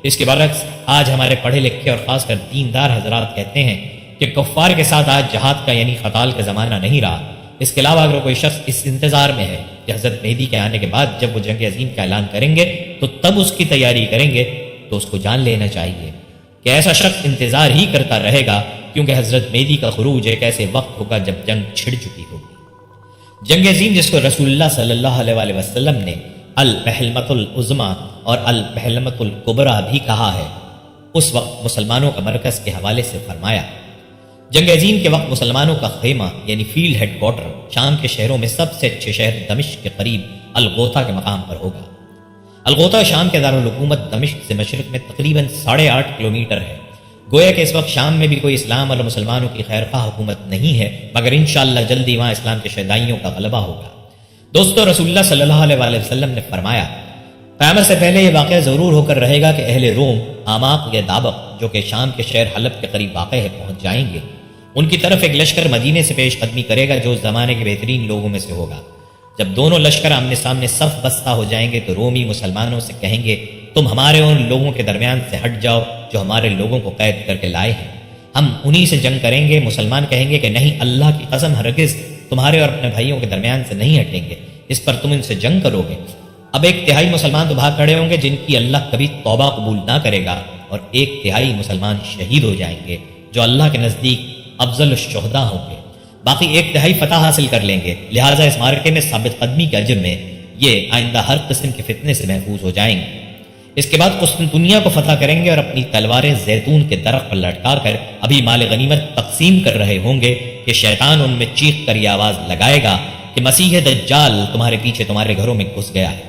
اس کے برعکس آج ہمارے پڑھے لکھے اور خاص کر دیندار حضرات کہتے ہیں کہ کفار کے ساتھ آج جہاد کا یعنی قتال کا زمانہ نہیں رہا۔ اس کے علاوہ اگر کوئی شخص اس انتظار میں ہے کہ حضرت مہدی کے آنے کے بعد جب وہ جنگ عظیم کا اعلان کریں گے تو تب اس کی تیاری کریں گے، تو اس کو جان لینا چاہیے کہ ایسا شخص انتظار ہی کرتا رہے گا، کیونکہ حضرت مہدی کا خروج ایک ایسے وقت ہوگا جب جنگ چھڑ چکی ہوگی۔ جنگ عظیم جس کو رسول اللہ صلی اللہ علیہ وآلہ وسلم نے البحلمۃ العظمیٰ اور البحلمۃ الکبریٰ بھی کہا ہے، اس وقت مسلمانوں کا مرکز کے حوالے سے فرمایا جنگ عظیم کے وقت مسلمانوں کا خیمہ یعنی فیلڈ ہیڈ کوارٹر شام کے شہروں میں سب سے اچھے شہر دمشق کے قریب الغوطہ کے مقام پر ہوگا۔ الغوطہ شام کے دارالحکومت دمشق سے مشرق میں تقریباً 8.5 کلومیٹر ہے۔ گویا کہ اس وقت شام میں بھی کوئی اسلام اور مسلمانوں کی خیرخواہ حکومت نہیں ہے، مگر انشاءاللہ جلدی وہاں اسلام کے شیدائیوں کا غلبہ ہوگا۔ دوستو رسول اللہ صلی اللہ علیہ وآلہ وسلم نے فرمایا قیامت سے پہلے یہ واقعہ ضرور ہو کر رہے گا کہ اہل روم آماق یا دابق جو کہ شام کے شہر حلب کے قریب واقع ہے پہنچ جائیں گے، ان کی طرف ایک لشکر مدینے سے پیش قدمی کرے گا جو اس زمانے کے بہترین لوگوں میں سے ہوگا۔ جب دونوں لشکر آمنے سامنے صف بستہ ہو جائیں گے تو رومی مسلمانوں سے کہیں گے تم ہمارے ان لوگوں کے درمیان سے ہٹ جاؤ جو ہمارے لوگوں کو قید کر کے لائے ہیں، ہم انہی سے جنگ کریں گے۔ مسلمان کہیں گے کہ نہیں، اللہ کی قسم ہرگز تمہارے اور اپنے بھائیوں کے درمیان سے نہیں ہٹیں گے، اس پر تم ان سے جنگ کرو گے۔ اب 1/3 مسلمان تو بھاگ کھڑے ہوں گے جن کی اللہ کبھی توبہ قبول نہ کرے گا، اور 1/3 مسلمان شہید ہو جائیں گے جو اللہ کے نزدیک افضل الشہداء ہوں گے، باقی 1/3 فتح حاصل کر لیں گے۔ لہٰذا اس معرکے میں ثابت قدمی کے اجر میں یہ آئندہ ہر قسم کے فتنے سے محفوظ ہو جائیں گے۔ اس کے بعد قسطنطنیہ کو فتح کریں گے اور اپنی تلواریں زیتون کے درخت پر لٹکا کر ابھی مال غنیمت تقسیم کر رہے ہوں گے کہ شیطان ان میں چیخ کر یہ آواز لگائے گا کہ مسیح دجال تمہارے پیچھے تمہارے گھروں میں گھس گیا ہے۔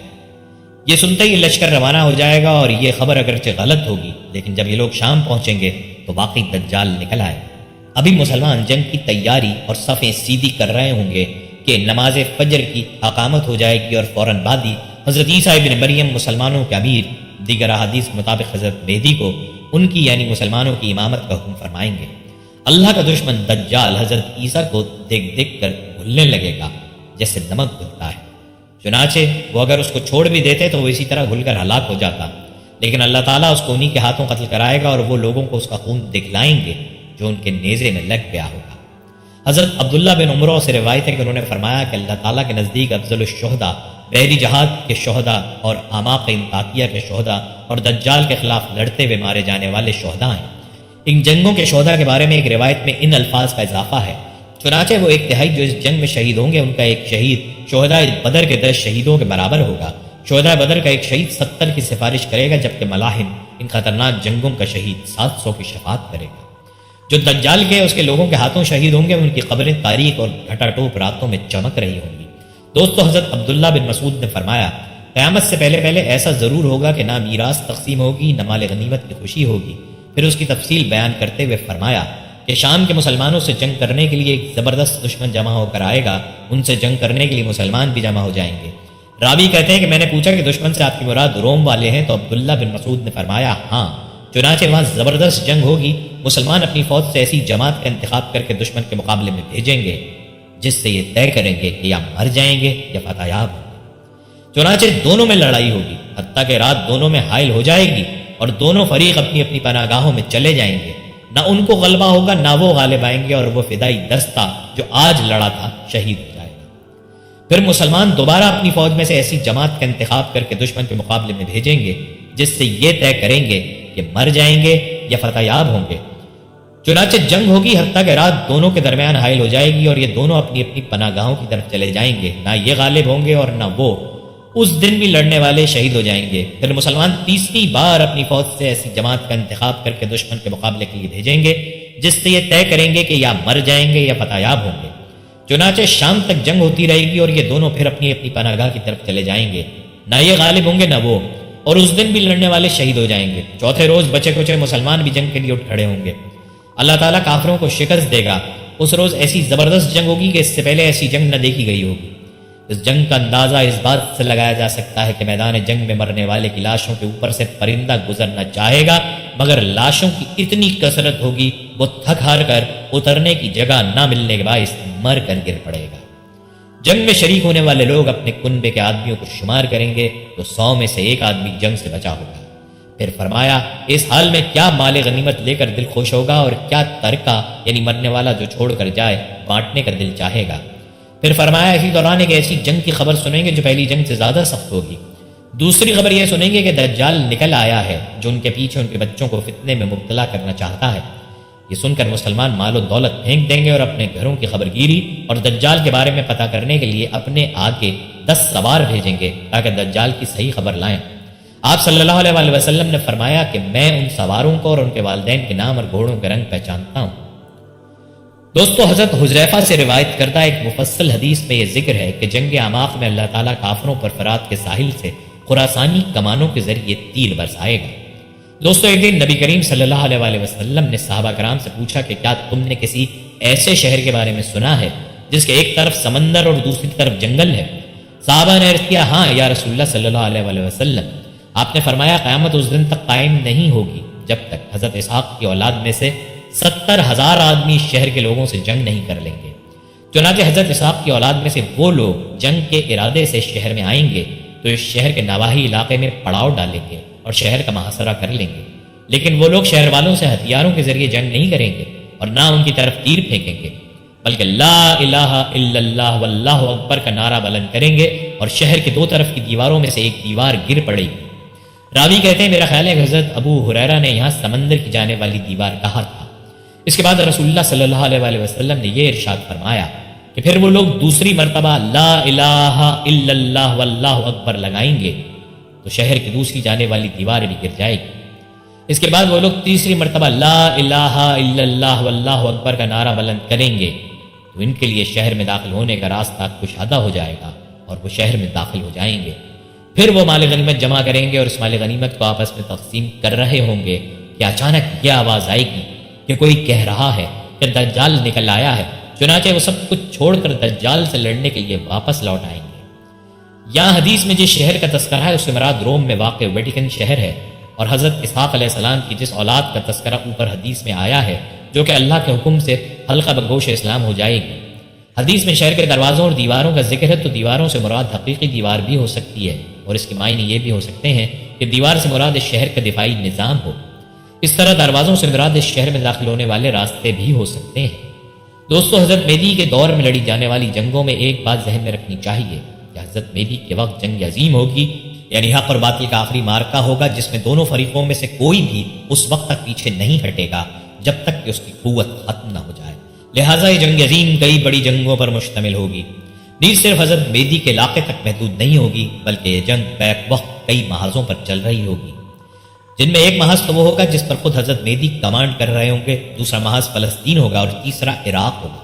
یہ سنتے ہی لشکر روانہ ہو جائے گا اور یہ خبر اگرچہ غلط ہوگی، لیکن جب یہ لوگ شام پہنچیں گے تو واقعی دجال نکل آئے گا۔ ابھی مسلمان جنگ کی تیاری اور صفیں سیدھی کر رہے ہوں گے کہ نماز فجر کی اقامت ہو جائے گی اور فوراً بعد ہی حضرت عیسیٰ ابن مریم مسلمانوں کے امیر دیگر احادیث کے مطابق حضرت مہدی کو ان کی یعنی مسلمانوں کی امامت کا حکم فرمائیں گے۔ اللہ کا دشمن دجال حضرت عیسیٰ کو دیکھ دیکھ کر گھلنے لگے گا جیسے نمک گھلتا ہے۔ چنانچہ وہ اگر اس کو چھوڑ بھی دیتے تو وہ اسی طرح گھل کر ہلاک ہو جاتا، لیکن اللہ تعالیٰ اس کو انہی کے ہاتھوں قتل کرائے گا اور وہ لوگوں کو اس کا خون دکھلائیں گے جو ان کے نیزے میں لگ گیا ہوگا۔ حضرت عبداللہ بن عمرو سے روایت ہے کہ انہوں نے فرمایا کہ اللہ تعالیٰ کے نزدیک افضل الشہداء بحری جہاد کے شہداء اور اعماق انطاکیہ کے شہداء اور دجال کے خلاف لڑتے ہوئے مارے جانے والے شہداء ہیں۔ ان جنگوں کے شہداء کے بارے میں ایک روایت میں ان الفاظ کا اضافہ ہے، چنانچہ وہ ایک تہائی جو اس جنگ میں شہید ہوں گے ان کا ایک شہید شہداء بدر کے 10 شہیدوں کے برابر ہوگا۔ شہداء بدر کا ایک شہید 70 کی سفارش کرے گا، جبکہ ملاحم ان خطرناک جنگوں کا شہید 700 کی شفاعت کرے گا۔ جو دجال کے اس کے لوگوں کے ہاتھوں شہید ہوں گے ان کی قبریں تاریک اور گھٹا ٹوپ راتوں میں چمک رہی ہوں گی۔ دوستو، حضرت عبداللہ بن مسعود نے فرمایا قیامت سے پہلے پہلے ایسا ضرور ہوگا کہ نہ میراث تقسیم ہوگی نہ مال غنیمت کی خوشی ہوگی۔ پھر اس کی تفصیل بیان کرتے ہوئے فرمایا کہ شام کے مسلمانوں سے جنگ کرنے کے لیے ایک زبردست دشمن جمع ہو کر آئے گا، ان سے جنگ کرنے کے لیے مسلمان بھی جمع ہو جائیں گے۔ راوی کہتے ہیں کہ میں نے پوچھا کہ دشمن سے آپ کی مراد روم والے ہیں، تو عبداللہ بن مسعود نے فرمایا ہاں۔ چنانچہ وہاں زبردست جنگ ہوگی، مسلمان اپنی فوج سے ایسی جماعت کا انتخاب کر کے دشمن کے مقابلے میں بھیجیں گے جس سے یہ طے کریں گے کہ یا مر جائیں گے یا فتح یاب ہوں گے۔ چنانچہ دونوں میں لڑائی ہوگی، حتیٰ کہ رات دونوں میں حائل ہو جائے گی اور دونوں فریق اپنی اپنی پناہ گاہوں میں چلے جائیں گے، نہ ان کو غلبہ ہوگا نہ وہ غالب آئیں گے، اور وہ فدائی دستہ جو آج لڑا تھا شہید ہو جائے گا۔ پھر مسلمان دوبارہ اپنی فوج میں سے ایسی جماعت کا انتخاب کر کے دشمن کے مقابلے میں بھیجیں گے جس سے یہ طے کریں گے کہ مر جائیں گے یا فتح یاب ہوں گے۔ چنانچہ جنگ ہوگی حتیٰ کہ رات دونوں کے درمیان حائل ہو جائے گی اور یہ دونوں اپنی اپنی پناہ گاہوں کی طرف چلے جائیں گے، نہ یہ غالب ہوں گے اور نہ وہ، اس دن بھی لڑنے والے شہید ہو جائیں گے۔ پھر مسلمان تیسری بار اپنی فوج سے ایسی جماعت کا انتخاب کر کے دشمن کے مقابلے کے لیے بھیجیں گے جس سے یہ طے کریں گے کہ یا مر جائیں گے یا فتح یاب ہوں گے۔ چنانچہ شام تک جنگ ہوتی رہے گی اور یہ دونوں پھر اپنی اپنی پناہ گاہ کی طرف چلے جائیں گے، نہ یہ غالب ہوں گے نہ وہ، اور اس دن بھی لڑنے والے شہید ہو جائیں گے۔ چوتھے روز بچے کچے مسلمان بھی جنگ کے لیے اٹھ کھڑے ہوں گے۔ اللہ تعالیٰ کافروں کو شکست دے گا۔ اس روز ایسی زبردست جنگ ہوگی کہ اس سے پہلے ایسی جنگ نہ دیکھی گئی ہوگی۔ اس جنگ کا اندازہ اس بات سے لگایا جا سکتا ہے کہ میدان جنگ میں مرنے والے کی لاشوں کے اوپر سے پرندہ گزرنا چاہے گا، مگر لاشوں کی اتنی کثرت ہوگی وہ تھک ہار کر اترنے کی جگہ نہ ملنے کے باعث مر کر گر پڑے گا۔ جنگ میں شریک ہونے والے لوگ اپنے کنبے کے آدمیوں کو شمار کریں گے تو 100 میں سے ایک آدمی جنگ سے بچا ہوگا۔ پھر فرمایا اس حال میں کیا مال غنیمت لے کر دل خوش ہوگا اور کیا ترکہ یعنی مرنے والا جو چھوڑ کر جائے بانٹنے کا دل چاہے گا۔ پھر فرمایا اسی دوران ایک ایسی جنگ کی خبر سنیں گے جو پہلی جنگ سے زیادہ سخت ہوگی۔ دوسری خبر یہ سنیں گے کہ دجال نکل آیا ہے جو ان کے پیچھے ان کے بچوں کو فتنے میں مبتلا کرنا چاہتا ہے۔ یہ سن کر مسلمان مال و دولت پھینک دیں گے اور اپنے گھروں کی خبر گیری اور دجال کے بارے میں پتہ کرنے کے لیے اپنے آگے 10 سوار بھیجیں گے تاکہ دجال کی صحیح خبر لائیں۔ آپ صلی اللہ علیہ وسلم نے فرمایا کہ میں ان سواروں کو اور ان کے والدین کے نام اور گھوڑوں کے رنگ پہچانتا ہوں۔ دوستو، حضرت حذیفہ سے روایت کردہ ایک مفصل حدیث میں یہ ذکر ہے کہ جنگ اعماق میں اللہ تعالیٰ کافروں پر فرات کے ساحل سے خراسانی کمانوں کے ذریعے تیر برسائے گا۔ دوستو، ایک دن نبی کریم صلی اللہ علیہ وسلم نے صحابہ کرام سے پوچھا کہ کیا تم نے کسی ایسے شہر کے بارے میں سنا ہے جس کے ایک طرف سمندر اور دوسری طرف جنگل ہے؟ صحابہ نے عرض کیا ہاں یا رسول اللہ صلی اللہ علیہ وسلم۔ آپ نے فرمایا قیامت اس دن تک قائم نہیں ہوگی جب تک حضرت اسحاق کی اولاد میں سے 70,000 آدمی شہر کے لوگوں سے جنگ نہیں کر لیں گے۔ چنانچہ حضرت اسحاق کی اولاد میں سے وہ لوگ جنگ کے ارادے سے شہر میں آئیں گے تو اس شہر کے نواحی علاقے میں پڑاؤ ڈالیں گے اور شہر کا محاصرہ کر لیں گے، لیکن وہ لوگ شہر والوں سے ہتھیاروں کے ذریعے جنگ نہیں کریں گے اور نہ ان کی طرف تیر پھینکیں گے، بلکہ لا الہ الا اللہ واللہ اکبر کا نعرہ بلند کریں گے اور شہر کے 2 طرف کی دیواروں میں سے ایک دیوار گر پڑے گی۔ راوی کہتے ہیں میرا خیال ہے کہ حضرت ابو ہریرہ نے یہاں سمندر کی جانے والی دیوار کہا تھا۔ اس کے بعد رسول اللہ صلی اللہ علیہ وسلم نے یہ ارشاد فرمایا کہ پھر وہ لوگ دوسری مرتبہ لا الہ الا اللہ واللہ اکبر لگائیں گے تو شہر کی دوسری جانے والی دیوار بھی گر جائے گی۔ اس کے بعد وہ لوگ تیسری مرتبہ لا الہ الا اللہ واللہ اکبر کا نعرہ بلند کریں گے تو ان کے لیے شہر میں داخل ہونے کا راستہ کشادہ ہو جائے گا اور وہ شہر میں داخل ہو جائیں گے۔ پھر وہ مال غنیمت جمع کریں گے اور اس مال غنیمت کو آپس میں تقسیم کر رہے ہوں گے کہ اچانک یہ آواز آئے گی کہ کوئی کہہ رہا ہے کہ دجال نکل آیا ہے۔ چنانچہ وہ سب کچھ چھوڑ کر دجال سے لڑنے کے لیے واپس لوٹ آئیں گے۔ یہاں حدیث میں جس شہر کا تذکرہ ہے اس سے مراد روم میں واقع ویٹیکن شہر ہے، اور حضرت اسحاق علیہ السلام کی جس اولاد کا تذکرہ اوپر حدیث میں آیا ہے جو جو کہ اللہ کے حکم سے حلقہ بگوش اسلام ہو جائے گی۔ حدیث میں شہر کے دروازوں اور دیواروں کا ذکر ہے تو دیواروں سے مراد حقیقی دیوار بھی ہو سکتی ہے، اور اس کے معنی یہ بھی ہو سکتے ہیں کہ دیوار سے مراد اس شہر کا دفاعی نظام ہو۔ اس طرح دروازوں سے مراد اس شہر میں داخل ہونے والے راستے بھی ہو سکتے ہیں۔ دوستو، حضرت مہدی کے دور میں لڑی جانے والی جنگوں میں ایک بات ذہن میں رکھنی چاہیے کہ حضرت مہدی کے وقت جنگ عظیم ہوگی، یعنی حق اور باطل کا آخری مارکہ ہوگا، جس میں دونوں فریقوں میں سے کوئی بھی اس وقت تک پیچھے نہیں ہٹے گا جب تک کہ اس کی قوت ختم نہ ہو جائے۔ لہٰذا یہ جنگ عظیم کئی بڑی جنگوں پر مشتمل ہوگی، نیز صرف حضرت مہدی کے علاقے تک محدود نہیں ہوگی، بلکہ یہ جنگ بیک وقت کئی محاذوں پر چل رہی ہوگی، جن میں ایک محاذ تو وہ ہوگا جس پر خود حضرت مہدی کمانڈ کر رہے ہوں گے، دوسرا محاذ فلسطین ہوگا، اور تیسرا عراق ہوگا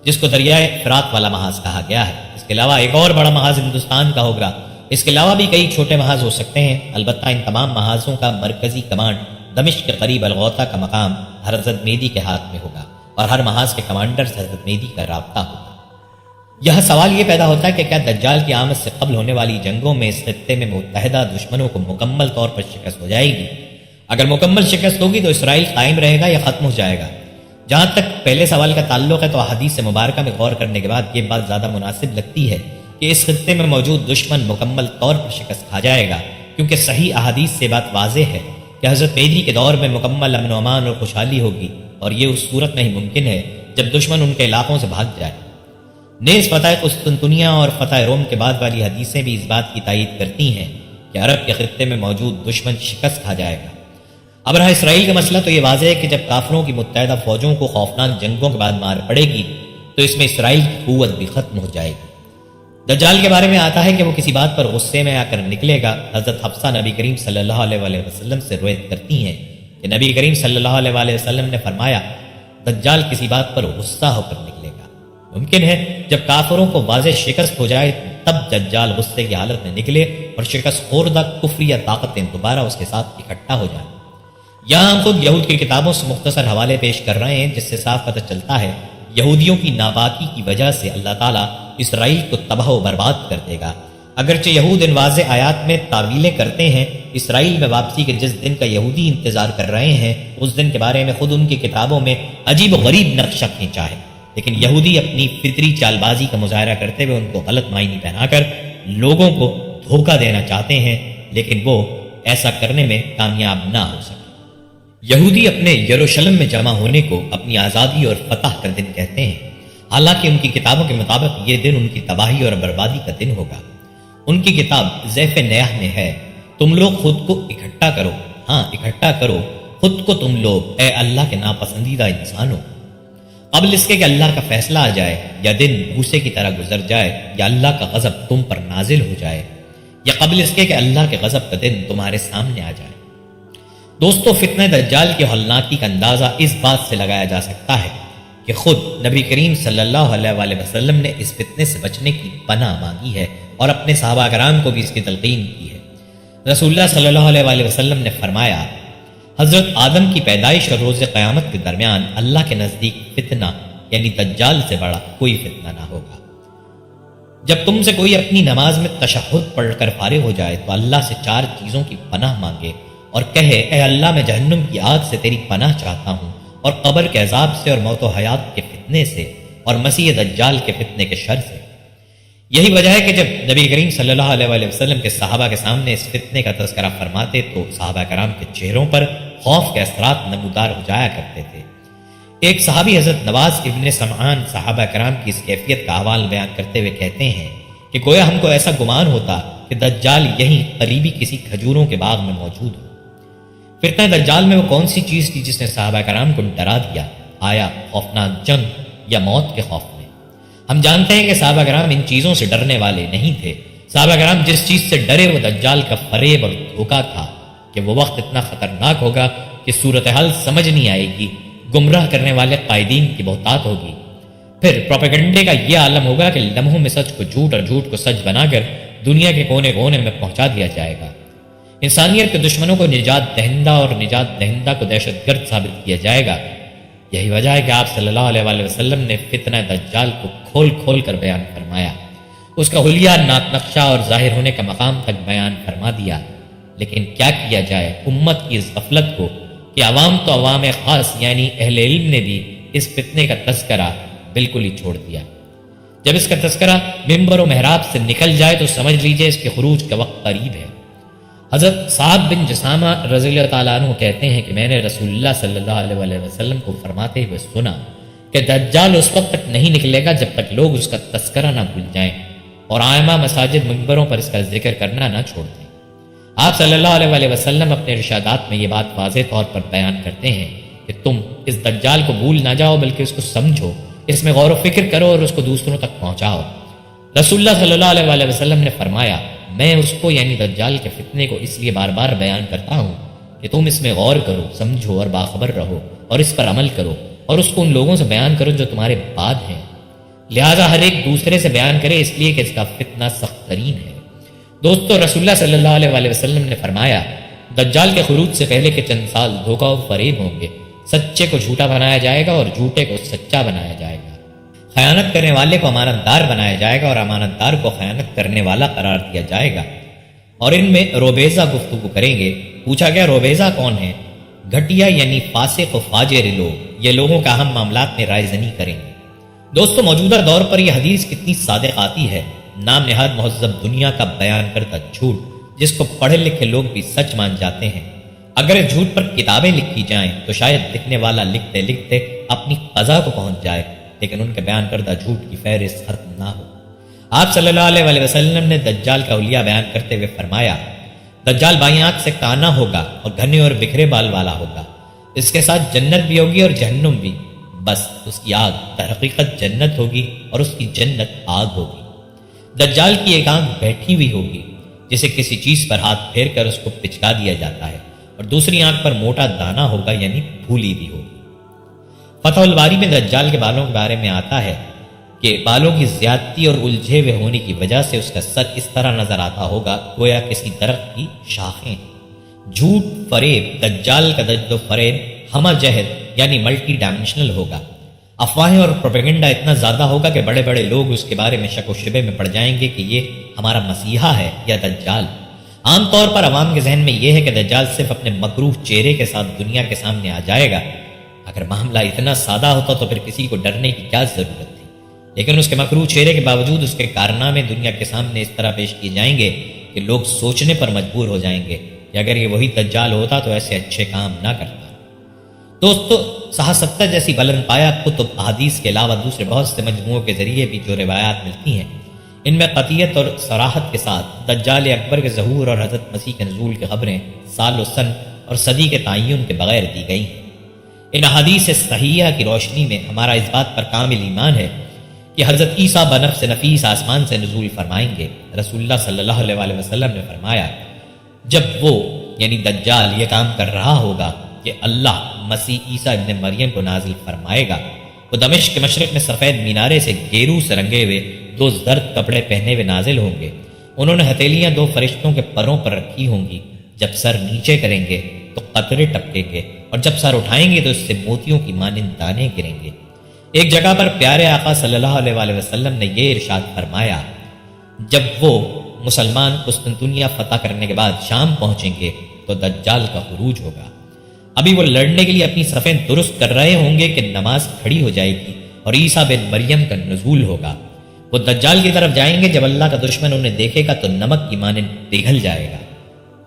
جس کو دریائے فرات والا محاذ کہا گیا ہے۔ اس کے علاوہ ایک اور بڑا محاذ ہندوستان کا ہوگا۔ اس کے علاوہ بھی کئی چھوٹے محاذ ہو سکتے ہیں، البتہ ان تمام محاذوں کا مرکزی کمانڈ دمشق کے قریب الغوطہ کا مقام حضرت مہدی کے ہاتھ میں ہوگا، اور ہر محاذ کے کمانڈر سے حضرت مہدی کا رابطہ ہوگا۔ یہاں سوال یہ پیدا ہوتا ہے کہ کیا دجال کی آمد سے قبل ہونے والی جنگوں میں اس خطے میں متحدہ دشمنوں کو مکمل طور پر شکست ہو جائے گی؟ اگر مکمل شکست ہوگی تو اسرائیل قائم رہے گا یا ختم ہو جائے گا؟ جہاں تک پہلے سوال کا تعلق ہے تو احادیث مبارکہ میں غور کرنے کے بعد یہ بات زیادہ مناسب لگتی ہے کہ اس خطے میں موجود دشمن مکمل طور پر شکست کھا جائے گا، کیونکہ صحیح احادیث سے بات واضح ہے کہ حضرت مہدی کے دور میں مکمل امن و امان اور خوشحالی ہوگی، اور یہ اس صورت میں ہی ممکن ہے جب دشمن ان کے علاقوں سے بھاگ جائے۔ نیز فتح قسطنطنیہ اور فتح روم کے بعد والی حدیثیں بھی اس بات کی تائید کرتی ہیں کہ عرب کے خطے میں موجود دشمن شکست کھا جائے گا۔ اب رہا اسرائیل کا مسئلہ، تو یہ واضح ہے کہ جب کافروں کی متحدہ فوجوں کو خوفناک جنگوں کے بعد مار پڑے گی تو اس میں اسرائیل کی قوت بھی ختم ہو جائے گی۔ دجال کے بارے میں آتا ہے کہ وہ کسی بات پر غصے میں آ کر نکلے گا۔ حضرت حفصہ نبی کریم صلی اللہ علیہ وسلم سے روایت کرتی ہیں کہ نبی کریم صلی اللہ علیہ وسلم نے فرمایا، دجال کسی بات پر غصہ ہو کر نکلے گا۔ ممکن ہے جب کافروں کو واضح شکست ہو جائے تب دجال غصے کی حالت میں نکلے اور شکست خوردہ کفریہ طاقتیں دوبارہ اس کے ساتھ اکٹھا ہو جائیں۔ یہاں ہم خود یہود کی کتابوں سے مختصر حوالے پیش کر رہے ہیں، جس سے صاف پتہ چلتا ہے یہودیوں کی ناپاکی کی وجہ سے اللہ تعالیٰ اسرائیل کو تباہ و برباد کر دے گا۔ اگرچہ یہود ان واضح آیات میں تعویلیں کرتے ہیں، اسرائیل میں واپسی کے جس دن کا یہودی انتظار کر رہے ہیں اس دن کے بارے میں خود ان کی کتابوں میں عجیب و غریب نقشہ کھینچا ہے، لیکن یہودی اپنی فطری چال بازی کا مظاہرہ کرتے ہوئے ان کو غلط معنی پہنا کر لوگوں کو دھوکہ دینا چاہتے ہیں، لیکن وہ ایسا کرنے میں کامیاب نہ ہو سکے۔ یہودی اپنے یروشلم میں جمع ہونے کو اپنی آزادی اور فتح کا دن کہتے ہیں، حالانکہ ان کی کتابوں کے مطابق یہ دن ان کی تباہی اور بربادی کا دن ہوگا۔ ان کی کتاب ضعف نیاح میں ہے، تم لوگ خود کو اکٹھا کرو، ہاں اکٹھا کرو خود کو تم لوگ، اے اللہ کے ناپسندیدہ انسانوں، قبل اس کے کہ اللہ کا فیصلہ آ جائے، یا دن بھوسے کی طرح گزر جائے، یا اللہ کا غضب تم پر نازل ہو جائے، یا قبل اس کے کہ اللہ کے غضب کا دن تمہارے سامنے آ جائے۔ دوستو، فتنہ دجال کی ہولناکی کا اندازہ اس بات سے لگایا جا سکتا ہے کہ خود نبی کریم صلی اللہ علیہ وسلم نے اس فتنے سے بچنے کی پناہ مانگی ہے اور اپنے صحابہ کرام کو بھی اس کی تلقین کی ہے۔ رسول اللہ صلی اللہ علیہ وسلم نے فرمایا، حضرت آدم کی پیدائش اور روز قیامت کے درمیان اللہ کے نزدیک فتنہ یعنی دجال سے بڑا کوئی فتنہ نہ ہوگا۔ جب تم سے کوئی اپنی نماز میں تشہد پڑھ کر فارغ ہو جائے تو اللہ سے 4 چیزوں کی پناہ مانگے اور کہے، اے اللہ میں جہنم کی آگ سے تیری پناہ چاہتا ہوں، اور قبر کے عذاب سے، اور موت و حیات کے فتنے سے، اور مسیح دجال کے فتنے کے شر سے۔ یہی وجہ ہے کہ جب نبی کریم صلی اللہ علیہ وسلم کے صحابہ کے سامنے اس فتنے کا تذکرہ فرماتے تو صحابہ کرام کے چہروں پر خوف کے اثرات نمودار ہو جایا کرتے تھے۔ ایک صحابی حضرت نواز ابن سمعان صحابہ کرام کی اس کیفیت کا احوال بیان کرتے ہوئے کہتے ہیں کہ گویا ہم کو ایسا گمان ہوتا کہ دجال یہیں قریبی کسی کھجوروں کے باغ میں موجود ہو۔ فتنہ دجال میں وہ کون سی چیز تھی جس نے صحابہ کرام کو ڈرا دیا؟ آیا خوفناک جنگ یا موت کے خوف میں؟ ہم جانتے ہیں کہ صحابہ کرام ان چیزوں سے ڈرنے والے نہیں تھے۔ صحابہ کرام جس چیز سے ڈرے وہ دجال کا فریب اور دھوکہ تھا کہ وہ وقت اتنا خطرناک ہوگا کہ صورتحال سمجھ نہیں آئے گی، گمراہ کرنے والے قائدین کی بہتات ہوگی، پھر پروپیگنڈے کا یہ عالم ہوگا کہ لمحوں میں سچ کو جھوٹ اور جھوٹ کو سچ بنا کر دنیا کے کونے کونے میں پہنچا دیا جائے گا۔ انسانیت کے دشمنوں کو نجات دہندہ اور نجات دہندہ کو دہشت گرد ثابت کیا جائے گا۔ یہی وجہ ہے کہ آپ صلی اللہ علیہ وسلم نے فتنہ دجال کو کھول کھول کر بیان فرمایا، اس کا حلیہ نقشہ اور ظاہر ہونے کا مقام تک بیان فرما دیا۔ لیکن کیا کیا جائے، امت کی اس غفلت کو کہ عوام تو عوام خاص یعنی اہل علم نے بھی اس فتنے کا تذکرہ بالکل ہی چھوڑ دیا۔ جب اس کا تذکرہ ممبر و محراب سے نکل جائے تو سمجھ لیجئے اس کے خروج کا وقت قریب ہے۔ حضرت صاحب بن جسامہ رضی اللہ تعالیٰ عنہ کہتے ہیں کہ میں نے رسول اللہ صلی اللہ علیہ وسلم کو فرماتے ہوئے سنا کہ دجال اس وقت تک نہیں نکلے گا جب تک لوگ اس کا تذکرہ نہ بھول جائیں اور عامہ مساجد منبروں پر اس کا ذکر کرنا نہ چھوڑ دیں۔ آپ صلی اللہ علیہ وسلم اپنے ارشادات میں یہ بات واضح طور پر بیان کرتے ہیں کہ تم اس دجال کو بھول نہ جاؤ بلکہ اس کو سمجھو، اس میں غور و فکر کرو اور اس کو دوسروں تک پہنچاؤ۔ رسول اللہ صلی اللہ علیہ وسلم نے فرمایا، میں اس کو یعنی دجال کے فتنے کو اس لیے بار بار بیان کرتا ہوں کہ تم اس میں غور کرو، سمجھو اور باخبر رہو اور اس پر عمل کرو اور اس کو ان لوگوں سے بیان کرو جو تمہارے بعد ہیں۔ لہٰذا ہر ایک دوسرے سے بیان کرے اس لیے کہ اس کا فتنہ سخت ترین ہے۔ دوستو، رسول اللہ صلی اللہ علیہ وسلم نے فرمایا، دجال کے خروج سے پہلے کے چند سال دھوکہ و فریب ہوں گے، سچے کو جھوٹا بنایا جائے گا اور جھوٹے کو سچا بنایا جائے گا، خیانت کرنے والے کو امانت دار بنایا جائے گا اور امانت دار کو خیانت کرنے والا قرار دیا جائے گا، اور ان میں روبیزہ گفتگو کریں گے۔ پوچھا گیا روبیزہ کون ہے؟ گھٹیا یعنی فاسق و فاجر لوگ، یہ لوگوں کا اہم معاملات میں رائے زنی کریں گے۔ دوستو، موجودہ دور پر یہ حدیث کتنی صادق آتی ہے، نام نہاد مہذب دنیا کا بیان کرتا جھوٹ جس کو پڑھے لکھے لوگ بھی سچ مان جاتے ہیں۔ اگر اس جھوٹ پر کتابیں لکھی جائیں تو شاید لکھنے والا لکھتے لکھتے اپنی قضا کو پہنچ جائے، لیکن ان کے بیان کردہ جھوٹ کی فہرست ختم نہ ہو۔ آپ صلی اللہ علیہ وسلم نے دجال کا حلیہ بیان کرتے ہوئے فرمایا، دجال بائیں آنکھ سے کانا ہوگا اور گھنے اور بکھرے بال والا ہوگا، اس کے ساتھ جنت بھی ہوگی اور جہنم بھی، بس اس کی آگ در حقیقت جنت ہوگی اور اس کی جنت آگ ہوگی۔ دجال کی ایک آنکھ بیٹھی ہوئی ہوگی جسے کسی چیز پر ہاتھ پھیر کر اس کو پچکا دیا جاتا ہے، اور دوسری آنکھ پر موٹا دانا ہوگا یعنی پھولی بھی ہوگی۔ فتح الباری میں دجال کے بالوں کے بارے میں آتا ہے کہ بالوں کی زیادتی اور الجھے ہوئے ہونے کی وجہ سے اس کا سر اس طرح نظر آتا ہوگا گویا کسی درخت کی شاخیں۔ جھوٹ، فریب، دجال کا دجل و فریب ہمہ جہد یعنی ملٹی ڈائمنشنل ہوگا۔ افواہیں اور پروپیگنڈا اتنا زیادہ ہوگا کہ بڑے بڑے لوگ اس کے بارے میں شک و شبے میں پڑ جائیں گے کہ یہ ہمارا مسیحا ہے یا دجال۔ عام طور پر عوام کے ذہن میں یہ ہے کہ دجال صرف اپنے مکروہ چہرے کے ساتھ دنیا کے سامنے آ جائے گا۔ اگر معاملہ اتنا سادہ ہوتا تو پھر کسی کو ڈرنے کی کیا ضرورت تھی، لیکن اس کے مکروہ چہرے کے باوجود اس کے کارنامے دنیا کے سامنے اس طرح پیش کیے جائیں گے کہ لوگ سوچنے پر مجبور ہو جائیں گے کہ اگر یہ وہی دجال ہوتا تو ایسے اچھے کام نہ کرتا۔ دوستو، صحافتہ جیسی بلند پایہ کتب احادیث کے علاوہ دوسرے بہت سے مجموعوں کے ذریعے بھی جو روایات ملتی ہیں، ان میں قطعیت اور صراحت کے ساتھ دجال اکبر کے ظہور اور حضرت مسیح کے نزول کی خبریں سال و سن اور صدی کے تعین کے بغیر دی گئی ہیں۔ ان احادیث صحیحہ کی روشنی میں ہمارا اس بات پر کامل ایمان ہے کہ حضرت عیسیٰ بنفس نفیس آسمان سے نزول فرمائیں گے۔ رسول اللہ صلی اللہ علیہ وسلم نے فرمایا، جب وہ یعنی دجال یہ کام کر رہا ہوگا کہ اللہ مسیح عیسیٰ ابن مریم کو نازل فرمائے گا، وہ دمشق کے مشرق میں سفید مینارے سے گیرو سے رنگے ہوئے 2 زرد کپڑے پہنے ہوئے نازل ہوں گے۔ انہوں نے ہتھیلیاں 2 فرشتوں کے پروں پر رکھی ہوں گی، جب سر نیچے کریں گے تو قطرے ٹپکیں گے اور جب سر اٹھائیں گے تو اس سے موتیوں کی مانند دانے گریں گے۔ ایک جگہ پر پیارے آقا صلی اللہ علیہ وسلم نے یہ ارشاد فرمایا، جب وہ مسلمان قسطنطنیہ فتح کرنے کے بعد شام پہنچیں گے تو دجال کا خروج ہوگا۔ ابھی وہ لڑنے کے لیے اپنی صفیں درست کر رہے ہوں گے کہ نماز کھڑی ہو جائے گی اور عیسیٰ بن مریم کا نزول ہوگا۔ وہ دجال کی طرف جائیں گے، جب اللہ کا دشمن انہیں دیکھے گا تو نمک کی مانند پگھل جائے گا۔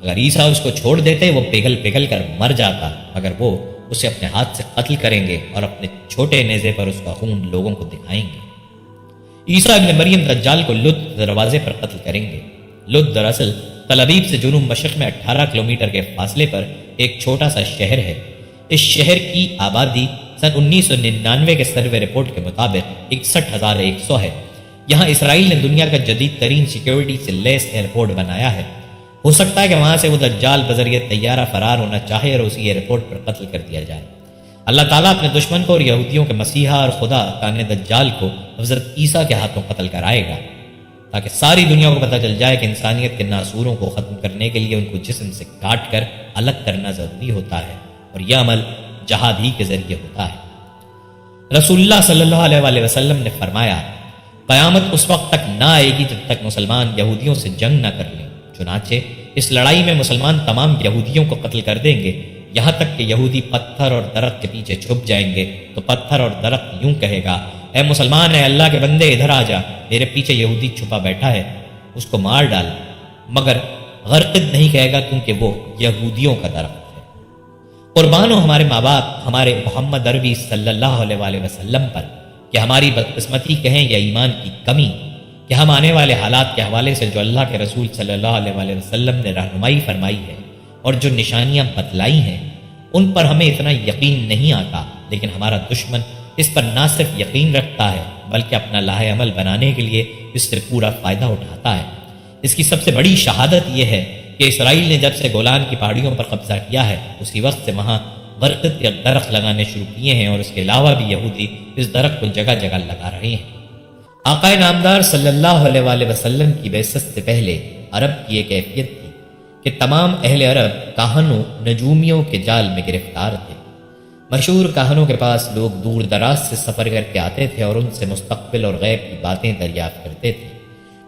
اگر عیسیٰ اس کو چھوڑ دیتے وہ پگھل کر مر جاتا، مگر وہ اسے اپنے ہاتھ سے قتل کریں گے اور اپنے چھوٹے نیزے پر اس کا خون لوگوں کو دکھائیں گے۔ عیسیٰ ابن مریم دجال کو لد دروازے پر قتل کریں گے۔ لد دراصل تل ابیب سے جنوب مشرق میں 18 کلومیٹر کے فاصلے پر ایک چھوٹا سا شہر ہے۔ اس شہر کی آبادی سن 1999 کے سروے رپورٹ کے مطابق 61,100 ہے۔ یہاں اسرائیل نے دنیا کا جدید ترین سیکیورٹی سے لیس ایئرپورٹ بنایا ہے۔ ہو سکتا ہے کہ وہاں سے وہ دجال بذریعہ طیارہ فرار ہونا چاہے اور اسی ایئرپورٹ پر قتل کر دیا جائے۔ اللہ تعالیٰ اپنے دشمن کو اور یہودیوں کے مسیحا اور خدا کان دجال کو حضرت عیسیٰ کے ہاتھوں قتل کرائے گا، تاکہ ساری دنیا کو پتہ چل جائے کہ انسانیت کے ناسوروں کو ختم کرنے کے لیے ان کو جسم سے کاٹ کر الگ کرنا ضروری ہوتا ہے، اور یہ عمل جہاد ہی کے ذریعے ہوتا ہے۔ رسول اللہ صلی اللہ علیہ وسلم نے فرمایا، قیامت اس وقت تک نہ آئے گی جب تک مسلمان یہودیوں سے جنگ نہ کر لیں، چنانچہ اس لڑائی میں مسلمان تمام یہودیوں کو قتل کر دیں گے یہاں تک کہ یہودی پتھر اور درخت کے پیچھے چھپ جائیں گے تو پتھر اور درخت یوں کہے گا، اے مسلمان، اے اللہ کے بندے، ادھر آ جا، میرے پیچھے یہودی چھپا بیٹھا ہے، اس کو مار ڈال، مگر غرقد نہیں کہے گا کیونکہ وہ یہودیوں کا درخت ہے۔ قربان ہو ہمارے ماں باپ ہمارے محمد عربی صلی اللہ علیہ وآلہ وسلم پر کہ ہماری بدقسمتی کہیں یا ایمان کی کمی کہ ہم آنے والے حالات کے حوالے سے جو اللہ کے رسول صلی اللہ علیہ وآلہ وسلم نے رہنمائی فرمائی ہے اور جو نشانیاں بتلائی ہیں ان پر ہمیں اتنا یقین نہیں آتا، لیکن ہمارا دشمن اس پر نہ صرف یقین رکھتا ہے بلکہ اپنا لاہے عمل بنانے کے لیے اس سے پورا فائدہ اٹھاتا ہے۔ اس کی سب سے بڑی شہادت یہ ہے کہ اسرائیل نے جب سے گولان کی پہاڑیوں پر قبضہ کیا ہے اسی وقت سے وہاں برکت کے درخت لگانے شروع کیے ہیں، اور اس کے علاوہ بھی یہودی اس درخت کو جگہ جگہ لگا رہے ہیں۔ آقا نامدار صلی اللہ علیہ وآلہ وسلم کی بعثت سے پہلے عرب کی ایک کیفیت تھی کہ تمام اہل عرب کاہنوں نجومیوں کے جال میں گرفتار تھے۔ مشہور کاہنوں کے پاس لوگ دور دراز سے سفر کر کے آتے تھے اور ان سے مستقبل اور غیب کی باتیں دریافت کرتے تھے۔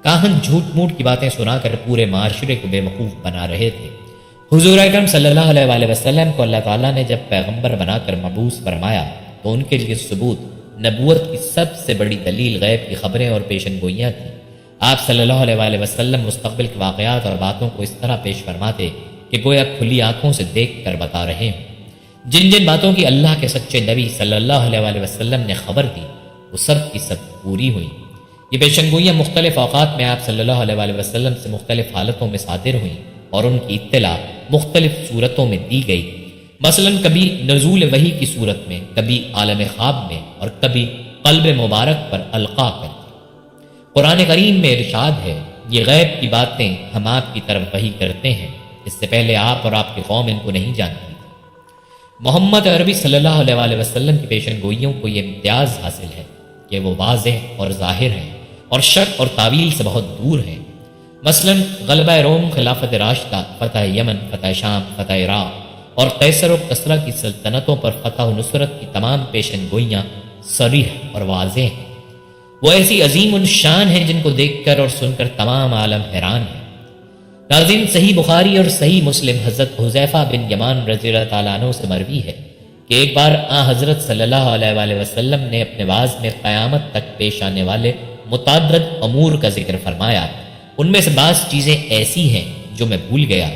کاہن جھوٹ موٹ کی باتیں سنا کر پورے معاشرے کو بے وقوف بنا رہے تھے۔ حضور اکرم صلی اللہ علیہ وآلہ وسلم کو اللہ تعالیٰ نے جب پیغمبر بنا کر مبعوث فرمایا تو ان کے لیے ثبوت نبوت کی سب سے بڑی دلیل غیب کی خبریں اور پیشن گوئیاں تھیں۔ آپ صلی اللہ علیہ وآلہ وسلم مستقبل کے واقعات اور باتوں کو اس طرح پیش فرماتے کہ گویا کھلی آنکھوں سے دیکھ کر بتا رہے ہوں۔ جن جن باتوں کی اللہ کے سچے نبی صلی اللہ علیہ وآلہ وسلم نے خبر دی وہ سب کی سب پوری ہوئی۔ یہ پیشن گوئیاں مختلف اوقات میں آپ صلی اللہ علیہ وآلہ وسلم سے مختلف حالتوں میں صادر ہوئیں اور ان کی اطلاع مختلف صورتوں میں دی گئی، مثلا کبھی نزول وحی کی صورت میں، کبھی عالم خواب میں اور کبھی قلب مبارک پر القا کر۔ قرآن کریم میں ارشاد ہے، یہ غیب کی باتیں ہم آپ کی طرف وحی کرتے ہیں، اس سے پہلے آپ اور آپ کی قوم ان کو نہیں جانتی تھی۔ محمد عربی صلی اللہ علیہ وآلہ وسلم کی پیشن گوئیوں کو یہ امتیاز حاصل ہے کہ وہ واضح اور ظاہر ہیں اور شک اور تعویل سے بہت دور ہیں۔ مثلا غلبہ روم، خلافت راشدہ، فتح یمن، فتح شام، فتح عراق اور قیصر و کسریٰ کی سلطنتوں پر فتح و نصرت کی تمام پیشن گوئیاں صریح اور واضح ہیں۔ وہ ایسی عظیم الشان ہیں جن کو دیکھ کر اور سن کر تمام عالم حیران ہیں۔ ناظرین، صحیح بخاری اور صحیح مسلم حضرت حذیفہ بن یمان رضی اللہ تعالیٰ عنہ سے مروی ہے کہ ایک بار حضرت صلی اللہ علیہ وآلہ وسلم نے اپنے واعظ میں قیامت تک پیش آنے والے متعدد امور کا ذکر فرمایا۔ ان میں سے بعض چیزیں ایسی ہیں جو میں بھول گیا،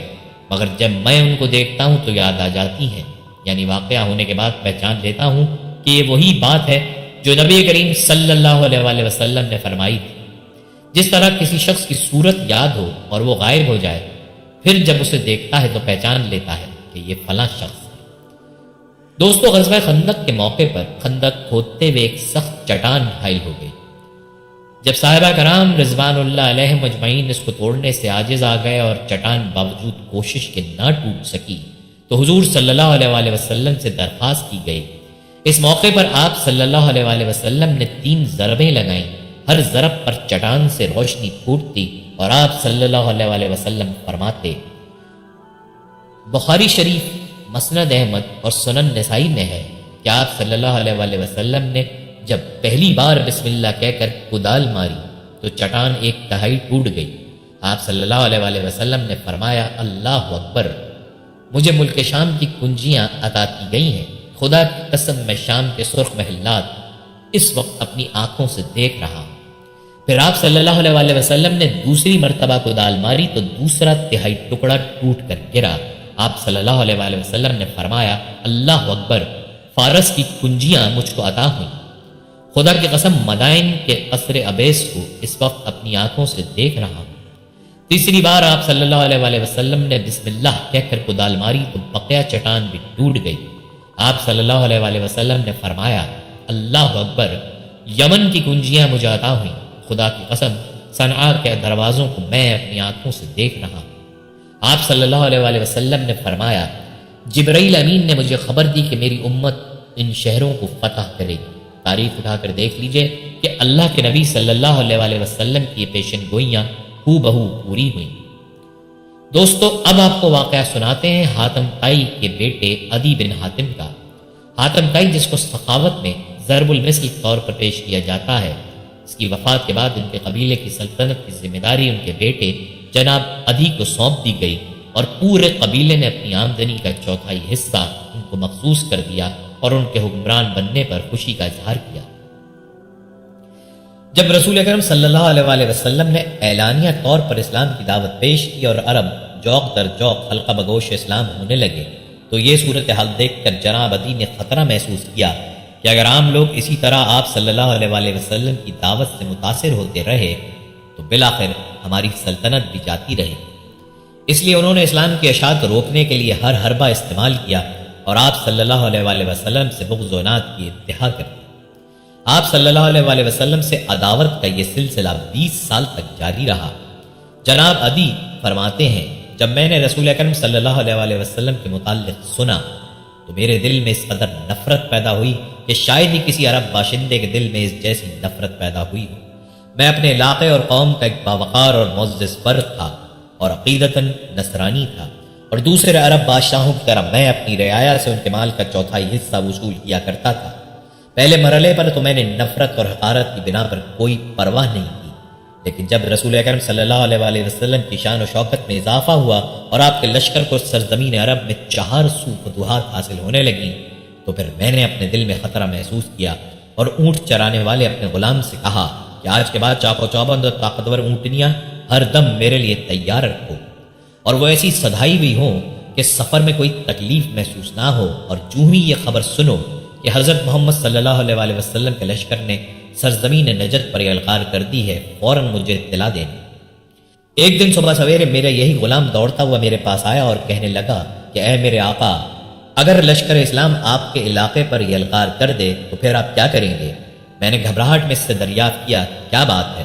مگر جب میں ان کو دیکھتا ہوں تو یاد آ جاتی ہیں، یعنی واقعہ ہونے کے بعد پہچان لیتا ہوں کہ یہ وہی بات ہے جو نبی کریم صلی اللہ علیہ وآلہ وسلم نے فرمائی تھی۔ جس طرح کسی شخص کی صورت یاد ہو اور وہ غائب ہو جائے، پھر جب اسے دیکھتا ہے تو پہچان لیتا ہے کہ یہ فلاں شخص ہے۔ دوستو، غزوہ خندق کے موقع پر خندق کھودتے ہوئے ایک سخت چٹان حائل ہو گئی۔ جب صحابہ کرام رضوان اللہ علیہ مجمعین اس کو توڑنے سے عاجز آ گئے اور چٹان باوجود کوشش کے نہ ٹوٹ سکی تو حضور صلی اللہ علیہ وآلہ وسلم سے درخواست کی گئی۔ اس موقع پر آپ صلی اللہ علیہ وآلہ وسلم نے 3 ضربیں لگائیں، ہر ضرب پر چٹان سے روشنی پھوٹتی اور آپ صلی اللہ علیہ وآلہ وسلم فرماتے۔ بخاری شریف، مسند احمد اور سنن نسائی میں ہے کہ آپ صلی اللہ علیہ وآلہ وسلم نے جب پہلی بار بسم اللہ کہہ کر کدال ماری تو چٹان 1/3 ٹوٹ گئی۔ آپ صلی اللہ علیہ وآلہ وسلم نے فرمایا، اللہ اکبر، مجھے ملک شام کی کنجیاں عطا کی گئی ہیں، خدا کی قسم میں شام کے سرخ محلات اس وقت اپنی آنکھوں سے دیکھ رہا ہوں۔ پھر آپ صلی اللہ علیہ وآلہ وسلم نے دوسری مرتبہ کدال ماری تو دوسرا 1/3 ٹکڑا ٹوٹ کر گرا۔ آپ صلی اللہ علیہ وآلہ وسلم نے فرمایا، اللہ اکبر، فارس کی کنجیاں مجھ کو عطا ہوئیں، خدا کی قسم مدائن کے قصر ابیس کو اس وقت اپنی آنکھوں سے دیکھ رہا ہوں۔ تیسری بار آپ صلی اللہ علیہ وآلہ وسلم نے بسم اللہ کہہ کر کدال ماری تو بقیہ چٹان بھی ٹوٹ گئی۔ آپ صلی اللہ علیہ وآلہ وسلم نے فرمایا، اللہ اکبر، یمن کی کنجیاں مجھے عطا ہوئیں، خدا کی قسم صنعا کے دروازوں کو میں اپنی آنکھوں سے دیکھ رہا ہوں۔ آپ صلی اللہ علیہ وآلہ وسلم نے فرمایا، جبرائیل امین نے مجھے خبر دی کہ میری امت ان شہروں کو فتح کرے گی۔ تاریخ اٹھا کر دیکھ لیجئے کہ اللہ کے نبی صلی اللہ علیہ وآلہ وسلم کی پیشن گوئیاں ہو بہو پوری ہوئیں۔ دوستو، اب آپ کو واقعہ سناتے ہیں حاتم طائی کے بیٹے عدی بن حاتم کا۔ حاتم طائی، جس کو سخاوت میں ضرب المثل کے طور پر پیش کیا جاتا ہے، اس کی وفات کے بعد ان کے قبیلے کی سلطنت کی ذمہ داری ان کے بیٹے جناب عدی کو سونپ دی گئی اور پورے قبیلے نے اپنی آمدنی کا چوتھائی حصہ ان کو مخصوص کر دیا اور ان کے حکمران بننے پر خوشی کا اظہار کیا۔ جب رسول اکرم صلی اللہ علیہ وآلہ وسلم نے اعلانیہ طور پر اسلام کی دعوت پیش کی اور عرب جوق در جوق حلقہ بگوش اسلام ہونے لگے تو یہ صورتحال دیکھ کر جناب عدی نے خطرہ محسوس کیا کہ اگر عام لوگ اسی طرح آپ صلی اللہ علیہ وآلہ وسلم کی دعوت سے متاثر ہوتے رہے تو بالآخر ہماری سلطنت بھی جاتی رہے۔ اس لیے انہوں نے اسلام کی اشاعت روکنے کے لیے ہر حربہ استعمال کیا اور آپ صلی اللہ علیہ وآلہ وسلم سے بغض و عناد کی انتہا کر دی۔ آپ صلی اللہ علیہ وآلہ وسلم سے عداوت کا یہ سلسلہ 20 سال تک جاری رہا۔ جناب عدی فرماتے ہیں جب میں نے رسول اکرم صلی اللہ علیہ وآلہ وسلم کے متعلق سنا تو میرے دل میں اس قدر نفرت پیدا ہوئی کہ شاید ہی کسی عرب باشندے کے دل میں اس جیسی نفرت پیدا ہوئی ہو۔ میں اپنے علاقے اور قوم کا ایک باوقار اور معزز فرد تھا اور عقیدتاً نصرانی تھا، اور دوسرے عرب بادشاہوں کی طرح میں اپنی رعایا سے ان کے مال کا چوتھائی حصہ وصول کیا کرتا تھا۔ پہلے مرحلے پر تو میں نے نفرت اور حقارت کی بنا پر کوئی پرواہ نہیں کی، لیکن جب رسول اکرم صلی اللہ علیہ وآلہ وسلم کی شان و شوکت میں اضافہ ہوا اور آپ کے لشکر کو سرزمین عرب میں 4 سو فتوحات حاصل ہونے لگیں تو پھر میں نے اپنے دل میں خطرہ محسوس کیا اور اونٹ چرانے والے اپنے غلام سے کہا کہ آج کے بعد چاق و چوبند اور طاقتور اونٹنیاں ہر دم میرے لیے تیار رکھو، اور وہ ایسی سدھائی ہوئی ہوں کہ سفر میں کوئی تکلیف محسوس نہ ہو، اور جو ہی یہ خبر سنو کہ حضرت محمد صلی اللہ علیہ وآلہ وسلم کے لشکر نے سرزمین نجد پر القار کر دی ہے فوراً مجھے اطلاع دینا۔ ایک دن صبح سویرے میرا یہی غلام دوڑتا ہوا میرے پاس آیا اور کہنے لگا کہ اے میرے آقا، اگر لشکر اسلام آپ کے علاقے پر یہ القار کر دے تو پھر آپ کیا کریں گے؟ میں نے گھبراہٹ میں اس سے دریافت کیا کیا بات ہے؟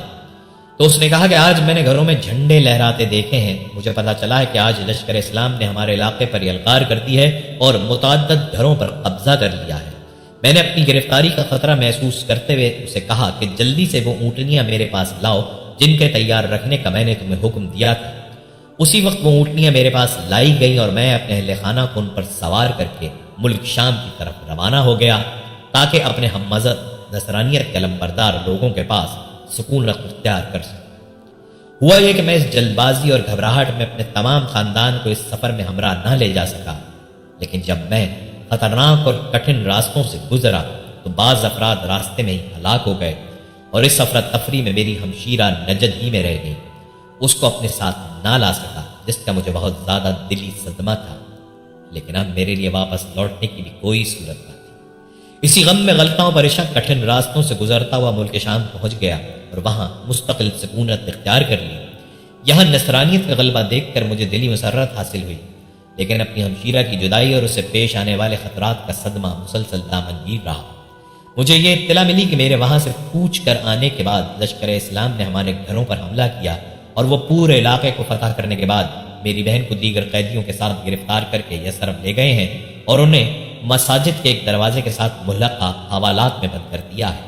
تو اس نے کہا کہ آج میں نے گھروں میں جھنڈے لہراتے دیکھے ہیں، مجھے پتا چلا ہے کہ آج لشکر اسلام نے ہمارے علاقے پر یہ القار کر دی ہے اور متعدد گھروں پر قبضہ کر لیا ہے۔ میں نے اپنی گرفتاری کا خطرہ محسوس کرتے ہوئے اسے کہا کہ جلدی سے وہ اونٹنیاں میرے پاس لاؤ جن کے تیار رکھنے کا میں نے تمہیں حکم دیا تھا۔ اسی وقت وہ اونٹنیاں میرے پاس لائی گئیں اور میں اپنے اہل خانہ کو ان پر سوار کر کے ملک شام کی طرف روانہ ہو گیا تاکہ اپنے ہم مذہب نصرانیت کے علمبردار لوگوں کے پاس سکون رخ اختیار کر سکوں۔ ہوا یہ کہ میں اس جلد بازی اور گھبراہٹ میں اپنے تمام خاندان کو اس سفر میں ہمراہ نہ لے جا سکا، لیکن جب میں خطرناک اور کٹھن راستوں سے گزرا تو بعض افراد راستے میں ہی ہلاک ہو گئے اور اس افراتفری میں میری ہمشیرہ نجد ہی میں رہ گئی۔ اس کو اپنے ساتھ نہ لا سکا جس کا مجھے بہت زیادہ دلی صدمہ تھا، لیکن اب میرے لیے واپس لوٹنے کی بھی کوئی صورت نہ تھی۔ اسی غم میں غلطاں و پریشاں کٹھن راستوں سے گزرتا ہوا ملک شام پہنچ گیا اور وہاں مستقل سکونت اختیار کر لی۔ یہاں نصرانیت کا غلبہ دیکھ کر مجھے دلی مسرت حاصل ہوئی، لیکن اپنی ہمشیرہ کی جدائی اور اسے پیش آنے والے خطرات کا صدمہ مسلسل دامنگیر رہا۔ مجھے یہ اطلاع ملی کہ میرے وہاں سے کوچ کر آنے کے بعد لشکر اسلام نے ہمارے گھروں پر حملہ کیا اور وہ پورے علاقے کو فتح کرنے کے بعد میری بہن کو دیگر قیدیوں کے ساتھ گرفتار کر کے یثرب لے گئے ہیں اور انہیں مساجد کے ایک دروازے کے ساتھ ملحقہ حوالات میں بند کر دیا ہے۔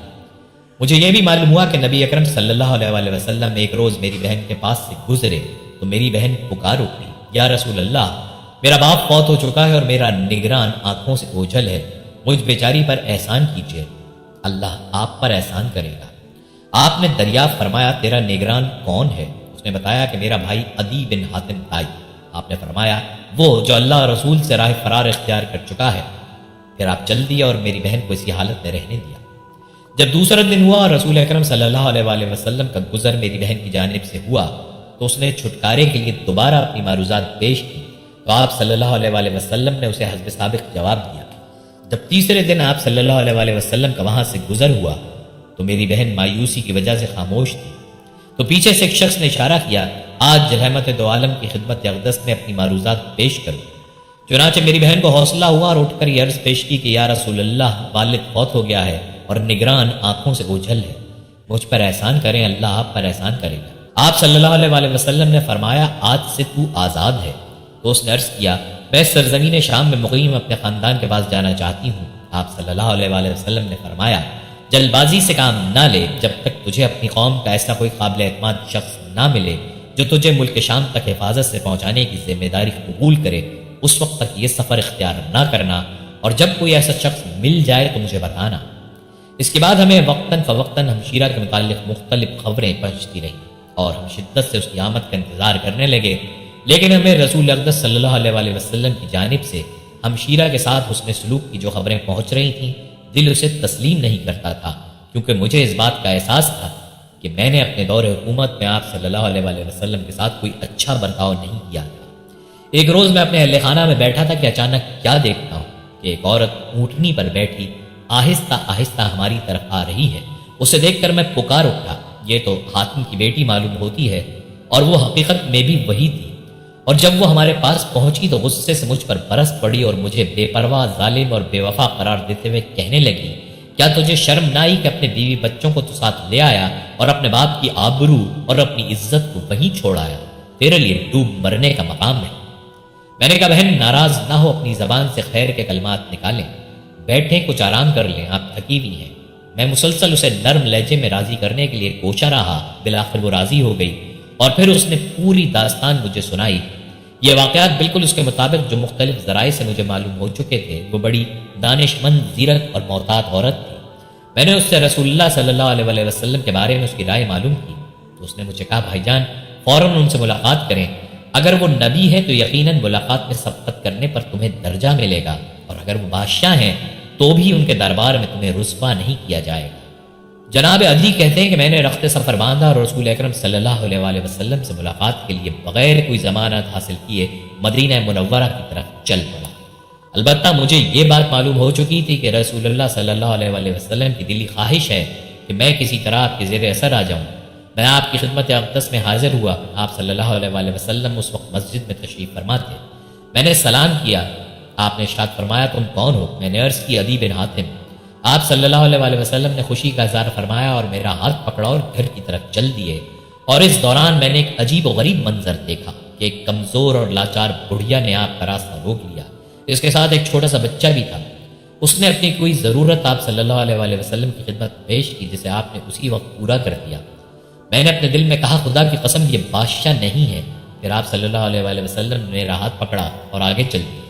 مجھے یہ بھی معلوم ہوا کہ نبی اکرم صلی اللہ علیہ وآلہ وسلم ایک روز میری بہن کے پاس سے گزرے تو میری بہن پکار اٹھی، یا رسول اللہ، میرا باپ فوت ہو چکا ہے اور میرا نگران آنکھوں سے اوجھل ہے، مجھ بیچاری پر احسان کیجیے، اللہ آپ پر احسان کرے گا۔ آپ نے دریافت فرمایا تیرا نگران کون ہے؟ اس نے بتایا کہ میرا بھائی عدی بن حاتم تائی۔ آپ نے فرمایا وہ جو اللہ اور رسول سے راہ فرار اختیار کر چکا ہے۔ پھر آپ چل دیے اور میری بہن کو اسی حالت میں رہنے دیا۔ جب دوسرا دن ہوا اور رسول اکرم صلی اللہ علیہ وآلہ وسلم کا گزر میری بہن کی جانب سے ہوا تو اس نے چھٹکارے کے لیے دوبارہ اپنی معروضات پیش کی تو آپ صلی اللہ علیہ وآلہ وسلم نے اسے حسب سابق جواب دیا۔ جب تیسرے دن آپ صلی اللہ علیہ وآلہ وسلم کا وہاں سے گزر ہوا تو میری بہن مایوسی کی وجہ سے خاموش تھی، تو پیچھے سے ایک شخص نے اشارہ کیا، آج رحمت دو عالم کی خدمت اقدس میں اپنی معروضات پیش کرو۔ چنانچہ میری بہن کو حوصلہ ہوا اور اٹھ کر یہ عرض پیش کی کہ یا رسول اللہ، والد فوت ہو گیا ہے اور نگران آنکھوں سے اوجھل ہے، مجھ پر احسان کریں، اللہ آپ پر احسان کرے گا۔ آپ صلی اللہ علیہ وآلہ وسلم نے فرمایا آج سے تو آزاد ہے۔ تو اس نے عرض کیا میں سرزمین شام میں مقیم اپنے خاندان کے پاس جانا چاہتی ہوں۔ آپ صلی اللہ علیہ وآلہ وسلم نے فرمایا جلد بازی سے کام نہ لے، جب تک تجھے اپنی قوم کا ایسا کوئی قابل اعتماد شخص نہ ملے جو تجھے ملک شام تک حفاظت سے پہنچانے کی ذمہ داری قبول کرے، اس وقت تک یہ سفر اختیار نہ کرنا، اور جب کوئی ایسا شخص مل جائے تو مجھے بتانا۔ اس کے بعد ہمیں وقتاً فوقتاً ہمشیرہ کے متعلق مختلف خبریں پہنچتی رہیں اور ہم شدت سے اس کی آمد کا انتظار کرنے لگے۔ لیکن ہمیں رسول اقدس صلی اللہ علیہ وسلم کی جانب سے ہمشیرہ کے ساتھ حسن سلوک کی جو خبریں پہنچ رہی تھیں، دل اسے تسلیم نہیں کرتا تھا، کیونکہ مجھے اس بات کا احساس تھا کہ میں نے اپنے دور حکومت میں آپ صلی اللہ علیہ وسلم کے ساتھ کوئی اچھا برتاؤ نہیں کیا تھا۔ ایک روز میں اپنے اہل خانہ میں بیٹھا تھا کہ اچانک کیا دیکھتا ہوں کہ ایک عورت اونٹنی پر بیٹھی آہستہ آہستہ ہماری طرف آ رہی ہے۔ اسے دیکھ کر میں پکار اٹھا، یہ تو حاتم کی بیٹی معلوم ہوتی ہے، اور وہ حقیقت میں بھی وہی تھی۔ اور جب وہ ہمارے پاس پہنچی تو غصے سے مجھ پر برس پڑی اور مجھے بے پرواہ، ظالم اور بے وفا قرار دیتے ہوئے کہنے لگی، کیا تجھے شرم نہ آئی کہ اپنے بیوی بچوں کو تو ساتھ لے آیا اور اپنے باپ کی آبرو اور اپنی عزت کو وہیں چھوڑ آیا؟ تیرے لیے ڈوب مرنے کا مقام ہے۔ میں نے کہا بہن ناراض نہ ہو، اپنی زبان سے خیر کے کلمات نکالیں، بیٹھیں کچھ آرام کر لیں، آپ تھکی ہوئی ہیں۔ میں مسلسل اسے نرم لہجے میں راضی کرنے کے لیے کوشاں رہا، بالآخر وہ راضی ہو گئی اور پھر اس نے پوری داستان مجھے سنائی۔ یہ واقعات بالکل اس کے مطابق جو مختلف ذرائع سے مجھے معلوم ہو چکے تھے۔ وہ بڑی دانش مند، زیرک اور محتاط عورت تھی۔ میں نے اس سے رسول اللہ صلی اللہ علیہ وسلم کے بارے میں اس کی رائے معلوم کی تو اس نے مجھے کہا بھائی جان فوراً ان سے ملاقات کریں، اگر وہ نبی ہے تو یقیناً ملاقات میں سبقت کرنے پر تمہیں درجہ ملے گا، اور اگر وہ بادشاہ ہیں تو بھی ان کے دربار میں تمہیں رسوا نہیں کیا جائے گا۔ جناب عدی کہتے ہیں کہ میں نے رخت سفر باندھا اور رسول اکرم صلی اللہ علیہ وسلم سے ملاقات کے لیے بغیر کوئی ضمانت حاصل کیے مدینہ منورہ کی طرف چل پڑا۔ البتہ مجھے یہ بات معلوم ہو چکی تھی کہ رسول اللہ صلی اللہ علیہ وسلم کی دلی خواہش ہے کہ میں کسی طرح آپ کے زیر اثر آ جاؤں۔ میں آپ کی خدمت اقدس میں حاضر ہوا۔ آپ صلی اللہ علیہ وسلم اس وقت مسجد میں تشریف فرما تھے۔ میں نے سلام کیا، آپ نے ارشاد فرمایا تم کون ہو؟ میں نے عرض کی عدی بن حاتم۔ آپ صلی اللہ علیہ وسلم نے خوشی کا اظہار فرمایا اور میرا ہاتھ پکڑا اور گھر کی طرف چل دیے، اور اس دوران میں نے ایک عجیب و غریب منظر دیکھا کہ ایک کمزور اور لاچار بڑھیا نے آپ کا راستہ روک لیا، اس کے ساتھ ایک چھوٹا سا بچہ بھی تھا۔ اس نے اپنی کوئی ضرورت آپ صلی اللہ علیہ وسلم کی خدمت پیش کی جسے آپ نے اسی وقت پورا کر دیا۔ میں نے اپنے دل میں کہا خدا کی قسم یہ بادشاہ نہیں ہے۔ پھر آپ صلی اللہ علیہ وسلم نے میرا ہاتھ پکڑا اور آگے چل دیے،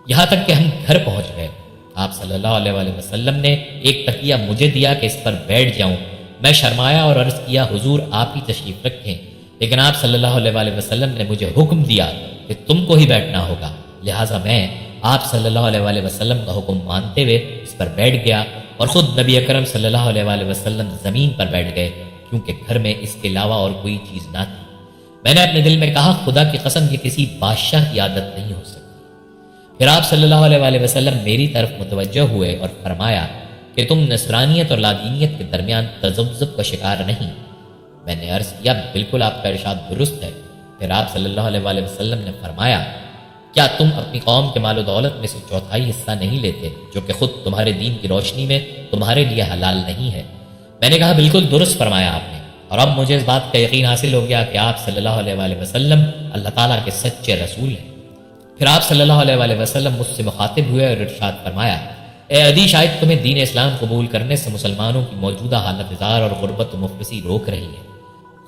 یہاں تک کہ ہم گھر پہنچ گئے۔ آپ صلی اللہ علیہ وسلم نے ایک تکیہ مجھے دیا کہ اس پر بیٹھ جاؤں۔ میں شرمایا اور عرض کیا حضور آپ ہی تشریف رکھیں، لیکن آپ صلی اللہ علیہ وسلم نے مجھے حکم دیا کہ تم کو ہی بیٹھنا ہوگا، لہٰذا میں آپ صلی اللہ علیہ وسلم کا حکم مانتے ہوئے اس پر بیٹھ گیا، اور خود نبی اکرم صلی اللہ علیہ وسلم زمین پر بیٹھ گئے، کیونکہ گھر میں اس کے علاوہ اور کوئی چیز نہ تھی۔ میں نے اپنے دل میں کہا خدا کی قسم یہ کسی بادشاہ کی عادت نہیں ہو سکتی۔ پھر آپ صلی اللہ علیہ وسلم میری طرف متوجہ ہوئے اور فرمایا کہ تم نصرانیت اور لادینیت کے درمیان تذبذب کا شکار نہیں۔ میں نے عرض کیا بالکل آپ کا ارشاد درست ہے۔ پھر آپ صلی اللہ علیہ وسلم نے فرمایا کیا تم اپنی قوم کے مال و دولت میں سے چوتھائی حصہ نہیں لیتے جو کہ خود تمہارے دین کی روشنی میں تمہارے لیے حلال نہیں ہے؟ میں نے کہا بالکل درست فرمایا آپ نے، اور اب مجھے اس بات کا یقین حاصل ہو گیا کہ آپ صلی اللہ علیہ وسلم اللہ تعالیٰ کے سچے رسول ہیں۔ پھر آپ صلی اللہ علیہ وسلم مجھ سے مخاطب ہوئے اور ارشاد فرمایا اے عدی شاید تمہیں دین اسلام قبول کرنے سے مسلمانوں کی موجودہ حالت زار اور غربت و مفلسی روک رہی ہے۔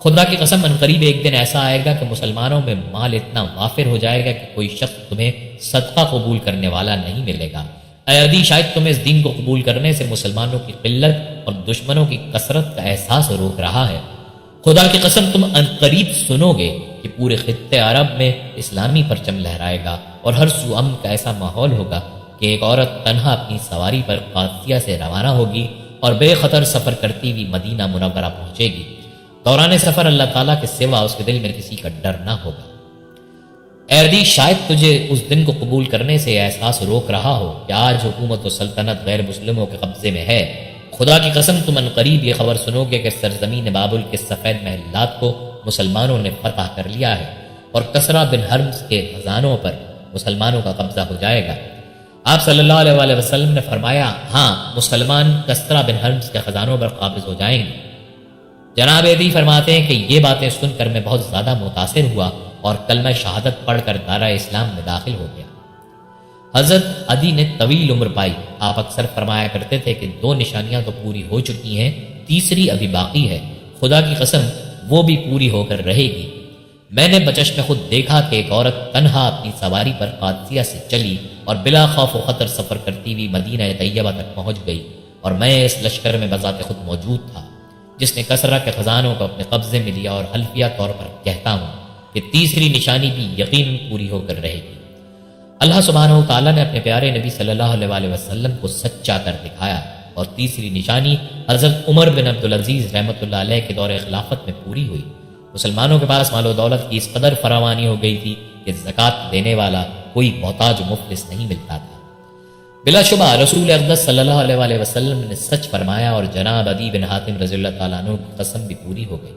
خدا کی قسم عنقریب ایک دن ایسا آئے گا کہ مسلمانوں میں مال اتنا وافر ہو جائے گا کہ کوئی شخص تمہیں صدقہ قبول کرنے والا نہیں ملے گا۔ اے عدی شاید تمہیں اس دین کو قبول کرنے سے مسلمانوں کی قلت اور دشمنوں کی کثرت کا احساس روک رہا ہے۔ خدا کی قسم تم عنقریب سنو گے کہ پورے خطے عرب میں اسلامی پرچم لہرائے گا اور ہر سو امن کا ایسا ماحول ہوگا کہ ایک عورت تنہا اپنی سواری پر قادسیہ سے روانہ ہوگی اور بے خطر سفر کرتی ہوئی مدینہ منورہ پہنچے گی۔ دوران سفر اللہ تعالیٰ کے سوا اس کے دل میں کسی کا ڈر نہ ہوگا۔ اے عدی شاید تجھے اس دن کو قبول کرنے سے احساس روک رہا ہو کہ آج حکومت و سلطنت غیر مسلموں کے قبضے میں ہے۔ خدا کی قسم تم عنقریب یہ خبر سنو گے کہ سرزمین بابل کے سفید محلات کو مسلمانوں نے فتح کر لیا ہے اور کسرا بن ہرمز کے خزانوں پر مسلمانوں کا قبضہ ہو جائے گا۔ آپ صلی اللہ علیہ وسلم نے فرمایا ہاں مسلمان کسرا بن ہرمز کے خزانوں پر قابض ہو جائیں گے۔ جناب عدی فرماتے ہیں کہ یہ باتیں سن کر میں بہت زیادہ متاثر ہوا اور کلمہ شہادت پڑھ کر دارہ اسلام میں داخل ہو گیا۔ حضرت عدی نے طویل عمر پائی۔ آپ اکثر فرمایا کرتے تھے کہ 2 نشانیاں تو پوری ہو چکی ہیں، تیسری ابھی باقی ہے، خدا کی قسم وہ بھی پوری ہو کر رہے گی۔ میں نے بچشم خود دیکھا کہ ایک عورت تنہا اپنی سواری پر قادسیہ سے چلی اور بلا خوف و خطر سفر کرتی ہوئی مدینہ طیبہ تک پہنچ گئی، اور میں اس لشکر میں بذات خود موجود تھا جس نے کسرا کے خزانوں کو اپنے قبضے میں لیا، اور حلفیہ طور پر کہتا ہوں کہ تیسری نشانی بھی یقیناً پوری ہو کر رہے گی۔ اللہ سبحانہ و تعالیٰ نے اپنے پیارے نبی صلی اللہ علیہ وسلم کو سچا کر دکھایا، اور تیسری نشانی حضرت عمر بن عبدالعزیز رحمۃ اللہ علیہ کے دور خلافت میں پوری ہوئی۔ مسلمانوں کے پاس مال و دولت کی اس قدر فراوانی ہو گئی تھی کہ زکوٰۃ دینے والا کوئی محتاج و مفلس نہیں ملتا تھا۔ بلا شبہ رسول اقدس صلی اللہ علیہ وسلم نے سچ فرمایا، اور جناب عدی بن حاتم رضی اللہ تعالیٰ عنہ کی قسم بھی پوری ہو گئی۔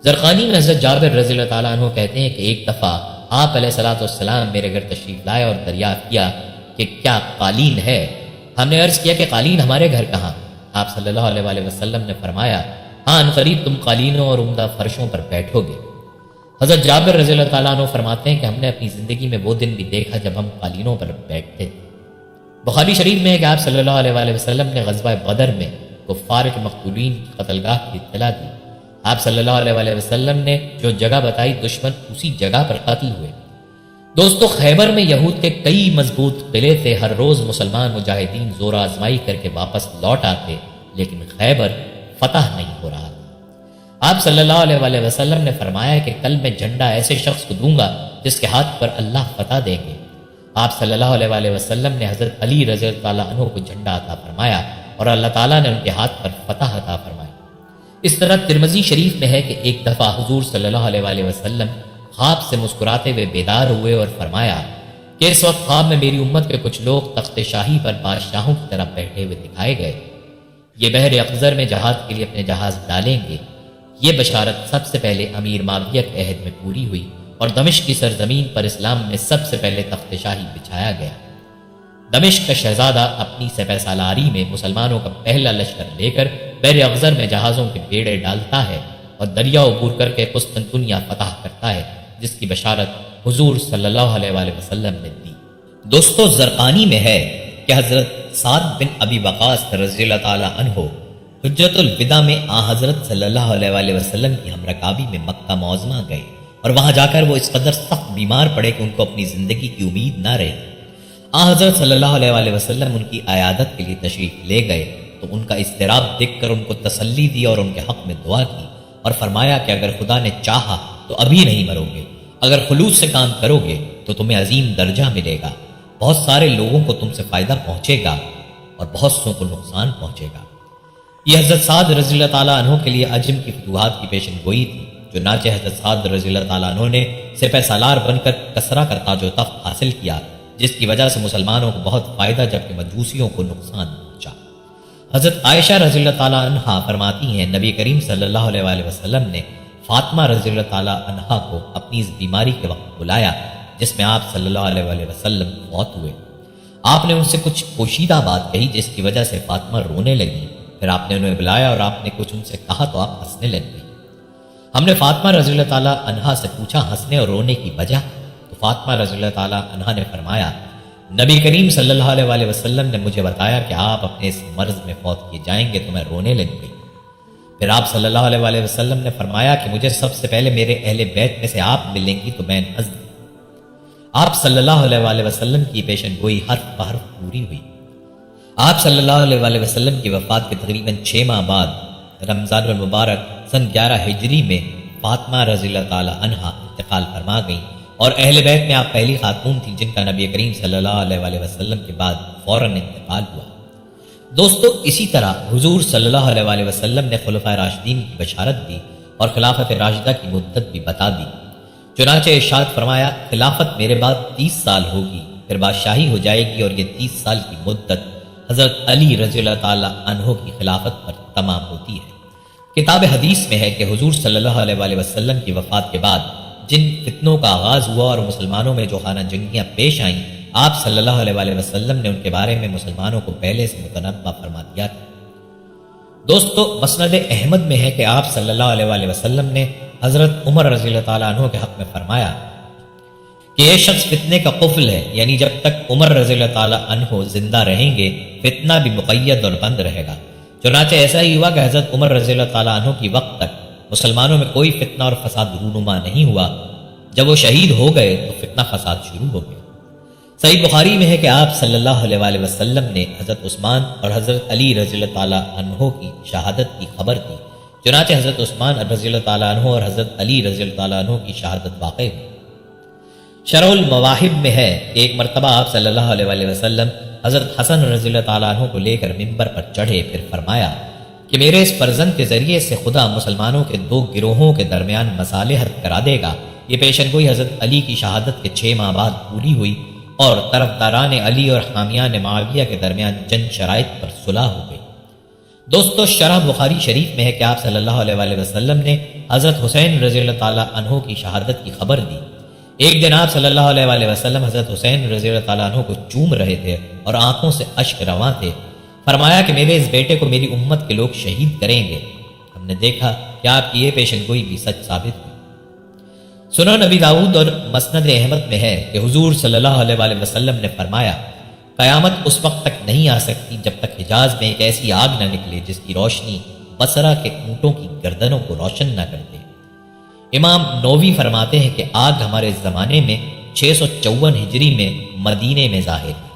زرقانی میں حضرت جابر رضی اللہ تعالیٰ عنہ کہتے ہیں کہ ایک دفعہ آپ علیہ الصلوۃ والسلام میرے گھر تشریف لائے اور دریافت کیا کہ کیا قالین ہے۔ ہم نے عرض کیا کہ قالین ہمارے گھر کہاں؟ آپ صلی اللہ علیہ وسلم نے فرمایا، ہاں ان قریب تم قالینوں اور عمدہ فرشوں پر بیٹھو گے۔ حضرت جابر رضی اللہ تعالیٰ عنہ فرماتے ہیں کہ ہم نے اپنی زندگی میں وہ دن بھی دیکھا جب ہم قالینوں پر بیٹھتے تھے۔ بخاری شریف میں ہے کہ آپ صلی اللہ علیہ وسلم نے غزوہ بدر میں کفار کے مقتولین کی قتل گاہ کی اطلاع دی۔ آپ صلی اللہ علیہ وسلم نے جو جگہ بتائی دشمن اسی جگہ پر قتل ہوئے۔ دوستو، خیبر میں یہود کے کئی مضبوط قلعے تھے، ہر روز مسلمان مجاہدین زور آزمائی کر کے واپس لوٹ آتے، لیکن خیبر فتح نہیں ہو رہا تھا۔ آپ صلی اللہ علیہ وسلم نے فرمایا کہ کل میں جھنڈا ایسے شخص کو دوں گا جس کے ہاتھ پر اللہ فتح دیں گے۔ آپ صلی اللہ علیہ وسلم نے حضرت علی رضی اللہ تعالیٰ عنہ کو جھنڈا عطا فرمایا، اور اللہ تعالیٰ نے ان کے ہاتھ پر فتح عطا فرمائی۔ اس طرح ترمذی شریف میں ہے کہ ایک دفعہ حضور صلی اللہ علیہ وسلم خواب سے مسکراتے ہوئے بیدار ہوئے اور فرمایا کہ اس وقت خواب میں میری امت کے کچھ لوگ تخت شاہی پر بادشاہوں کی طرح بیٹھے ہوئے دکھائے گئے، یہ بحر اخضر میں جہاد کے لیے اپنے جہاز ڈالیں گے۔ یہ بشارت سب سے پہلے امیر معاویہ کے عہد میں پوری ہوئی، اور دمشق کی سرزمین پر اسلام میں سب سے پہلے تخت شاہی بچھایا گیا۔ دمشق کا شہزادہ اپنی سپہ سالاری میں مسلمانوں کا پہلا لشکر لے کر بحر اخضر میں جہازوں کے بیڑے ڈالتا ہے اور دریا عبور کر کے قسطنطنیہ فتح کرتا ہے، جس کی بشارت حضور صلی اللہ علیہ وسلم نے دی۔ دوستو، زرقانی میں ہے کہ حضرت سعد بن ابی وقاص رضی اللہ تعالیٰ عنہ حجۃ الوداع میں حضرت صلی اللہ علیہ وسلم کی ہمرکابی میں مکہ معظمہ گئے، اور وہاں جا کر وہ اس قدر سخت بیمار پڑے کہ ان کو اپنی زندگی کی امید نہ رہی۔ حضرت صلی اللہ علیہ وسلم ان کی عیادت کے لیے تشریف لے گئے تو ان کا اضطراب دیکھ کر ان کو تسلی دی اور ان کے حق میں دعا کی، اور فرمایا کہ اگر خدا نے چاہا تو ابھی نہیں مرو گے، اگر خلوص سے کام کرو گے تو تمہیں عظیم درجہ ملے گا، بہت سارے لوگوں کو تم سے فائدہ پہنچے گا اور بہت سوں کو نقصان پہنچے گا۔ یہ حضرت سعد رضی اللہ تعالیٰ عنہ کے لیے عجم کی فتوحات کی پیشن گوئی تھی، چنانچہ حضرت سعد رضی اللہ تعالیٰ عنہ نے سپہ سالار بن کر کسرا کا تاج و تخت حاصل کیا، جس کی وجہ سے مسلمانوں کو بہت فائدہ جبکہ مجوسیوں کو نقصان پہنچا۔ حضرت عائشہ رضی اللہ تعالیٰ عنہا فرماتی ہیں نبی کریم صلی اللہ علیہ وسلم نے فاطمہ رضی اللہ تعالیٰ عنہا کو اپنی اس بیماری کے وقت بلایا جس میں آپ صلی اللہ علیہ وسلم فوت ہوئے۔ آپ نے ان سے کچھ پوشیدہ بات کہی جس کی وجہ سے فاطمہ رونے لگی، پھر آپ نے انہیں بلایا اور آپ نے کچھ ان سے کہا تو آپ ہنسنے لگ گئی۔ ہم نے فاطمہ رضی اللہ تعالیٰ عنہا سے پوچھا ہنسنے اور رونے کی وجہ، تو فاطمہ رضی اللہ تعالیٰ عنہا نے فرمایا نبی کریم صلی اللہ علیہ وسلم نے مجھے بتایا کہ آپ اپنے اس مرض میں فوت کیے جائیں گے تو میں رونے لگ گئی۔ پھر آپ صلی اللہ علیہ وسلم نے فرمایا کہ مجھے سب سے پہلے میرے اہل بیت میں سے آپ ملیں گی تو میں ہنس دی۔ آپ صلی اللہ علیہ وسلم کی پیشن گوئی حرف بحرف پوری ہوئی۔ آپ صلی اللہ علیہ وسلم کی وفات کے تقریباً 6 ماہ بعد رمضان المبارک سن 11 ہجری میں فاطمہ رضی اللہ تعالی عنہا انتقال فرما گئیں، اور اہل بیت میں آپ پہلی خاتون تھیں جن کا نبی کریم صلی اللہ علیہ وسلم کے بعد فوراً انتقال ہوا۔ دوستو، اسی طرح حضور صلی اللہ علیہ وسلم نے خلفائے راشدین کی بشارت دی اور خلافت راشدہ کی مدت بھی بتا دی۔ چنانچہ ارشاد فرمایا خلافت میرے بعد 30 سال ہوگی، پھر بادشاہی ہو جائے گی، اور یہ 30 سال کی مدت حضرت علی رضی اللہ تعالی عنہ کی خلافت پر تمام ہوتی ہے۔ کتاب حدیث میں ہے کہ حضور صلی اللہ علیہ وسلم کی وفات کے بعد جن فتنوں کا آغاز ہوا اور مسلمانوں میں جو خانہ جنگیاں پیش آئیں، آپ صلی اللہ علیہ وسلم نے ان کے بارے میں مسلمانوں کو پہلے سے متنبہ فرما دیا تھا۔ دوستو، مسند احمد میں ہے کہ آپ صلی اللہ علیہ وسلم نے حضرت عمر رضی اللہ تعالیٰ عنہ کے حق میں فرمایا کہ یہ شخص فتنے کا قفل ہے، یعنی جب تک عمر رضی اللہ تعالیٰ عنہ زندہ رہیں گے فتنہ بھی مقید اور بند رہے گا۔ چنانچہ ایسا ہی ہوا کہ حضرت عمر رضی اللہ تعالیٰ عنہ کی وقت تک مسلمانوں میں کوئی فتنہ اور فساد رونما نہیں ہوا۔ جب وہ شہید ہو گئے تو فتنہ فساد شروع ہو گیا۔ صحیح بخاری میں ہے کہ آپ صلی اللہ علیہ وسلم نے حضرت عثمان اور حضرت علی رضی اللہ تعالیٰ عنہ کی شہادت کی خبر دی، چنانچہ حضرت عثمان رضی اللہ تعالیٰ عنہ اور حضرت علی رضی اللہ تعالیٰ عنہ کی شہادت واقع ہوئی۔ شرح المواہب میں ہے کہ ایک مرتبہ آپ صلی اللہ علیہ وسلم حضرت حسن رضی اللہ تعالیٰ عنہ کو لے کر ممبر پر چڑھے، پھر فرمایا کہ میرے اس فرزند کے ذریعے سے خدا مسلمانوں کے دو گروہوں کے درمیان مصالحت کرا دے گا۔ یہ پیشن گوئی حضرت علی کی شہادت کے 6 ماہ بعد پوری ہوئی اور طرفداران علی اور حامیان معاویہ کے درمیان چند شرائط پر صلح ہو گئی۔ دوستو، شرح بخاری شریف میں ہے کہ آپ صلی اللہ علیہ وسلم نے حضرت حسین رضی اللہ تعالیٰ عنہ کی شہادت کی خبر دی۔ ایک دن آپ صلی اللہ علیہ وسلم حضرت حسین رضی اللہ تعالیٰ عنہ کو چوم رہے تھے اور آنکھوں سے اشک رواں تھے۔ فرمایا کہ میرے اس بیٹے کو میری امت کے لوگ شہید کریں گے۔ ہم نے دیکھا کہ آپ کی یہ پیشن گوئی بھی سچ ثابت ہوئی۔ سنن نبی داؤد اور مسند احمد میں ہے کہ حضور صلی اللہ علیہ وسلم نے فرمایا، قیامت اس وقت تک نہیں آ سکتی جب تک حجاز میں ایک ایسی آگ نہ نکلے جس کی روشنی بصرہ کے اونٹوں کی گردنوں کو روشن نہ کر دے۔ امام نووی فرماتے ہیں کہ آگ ہمارے زمانے میں 654 ہجری میں مدینے میں ظاہر ہے۔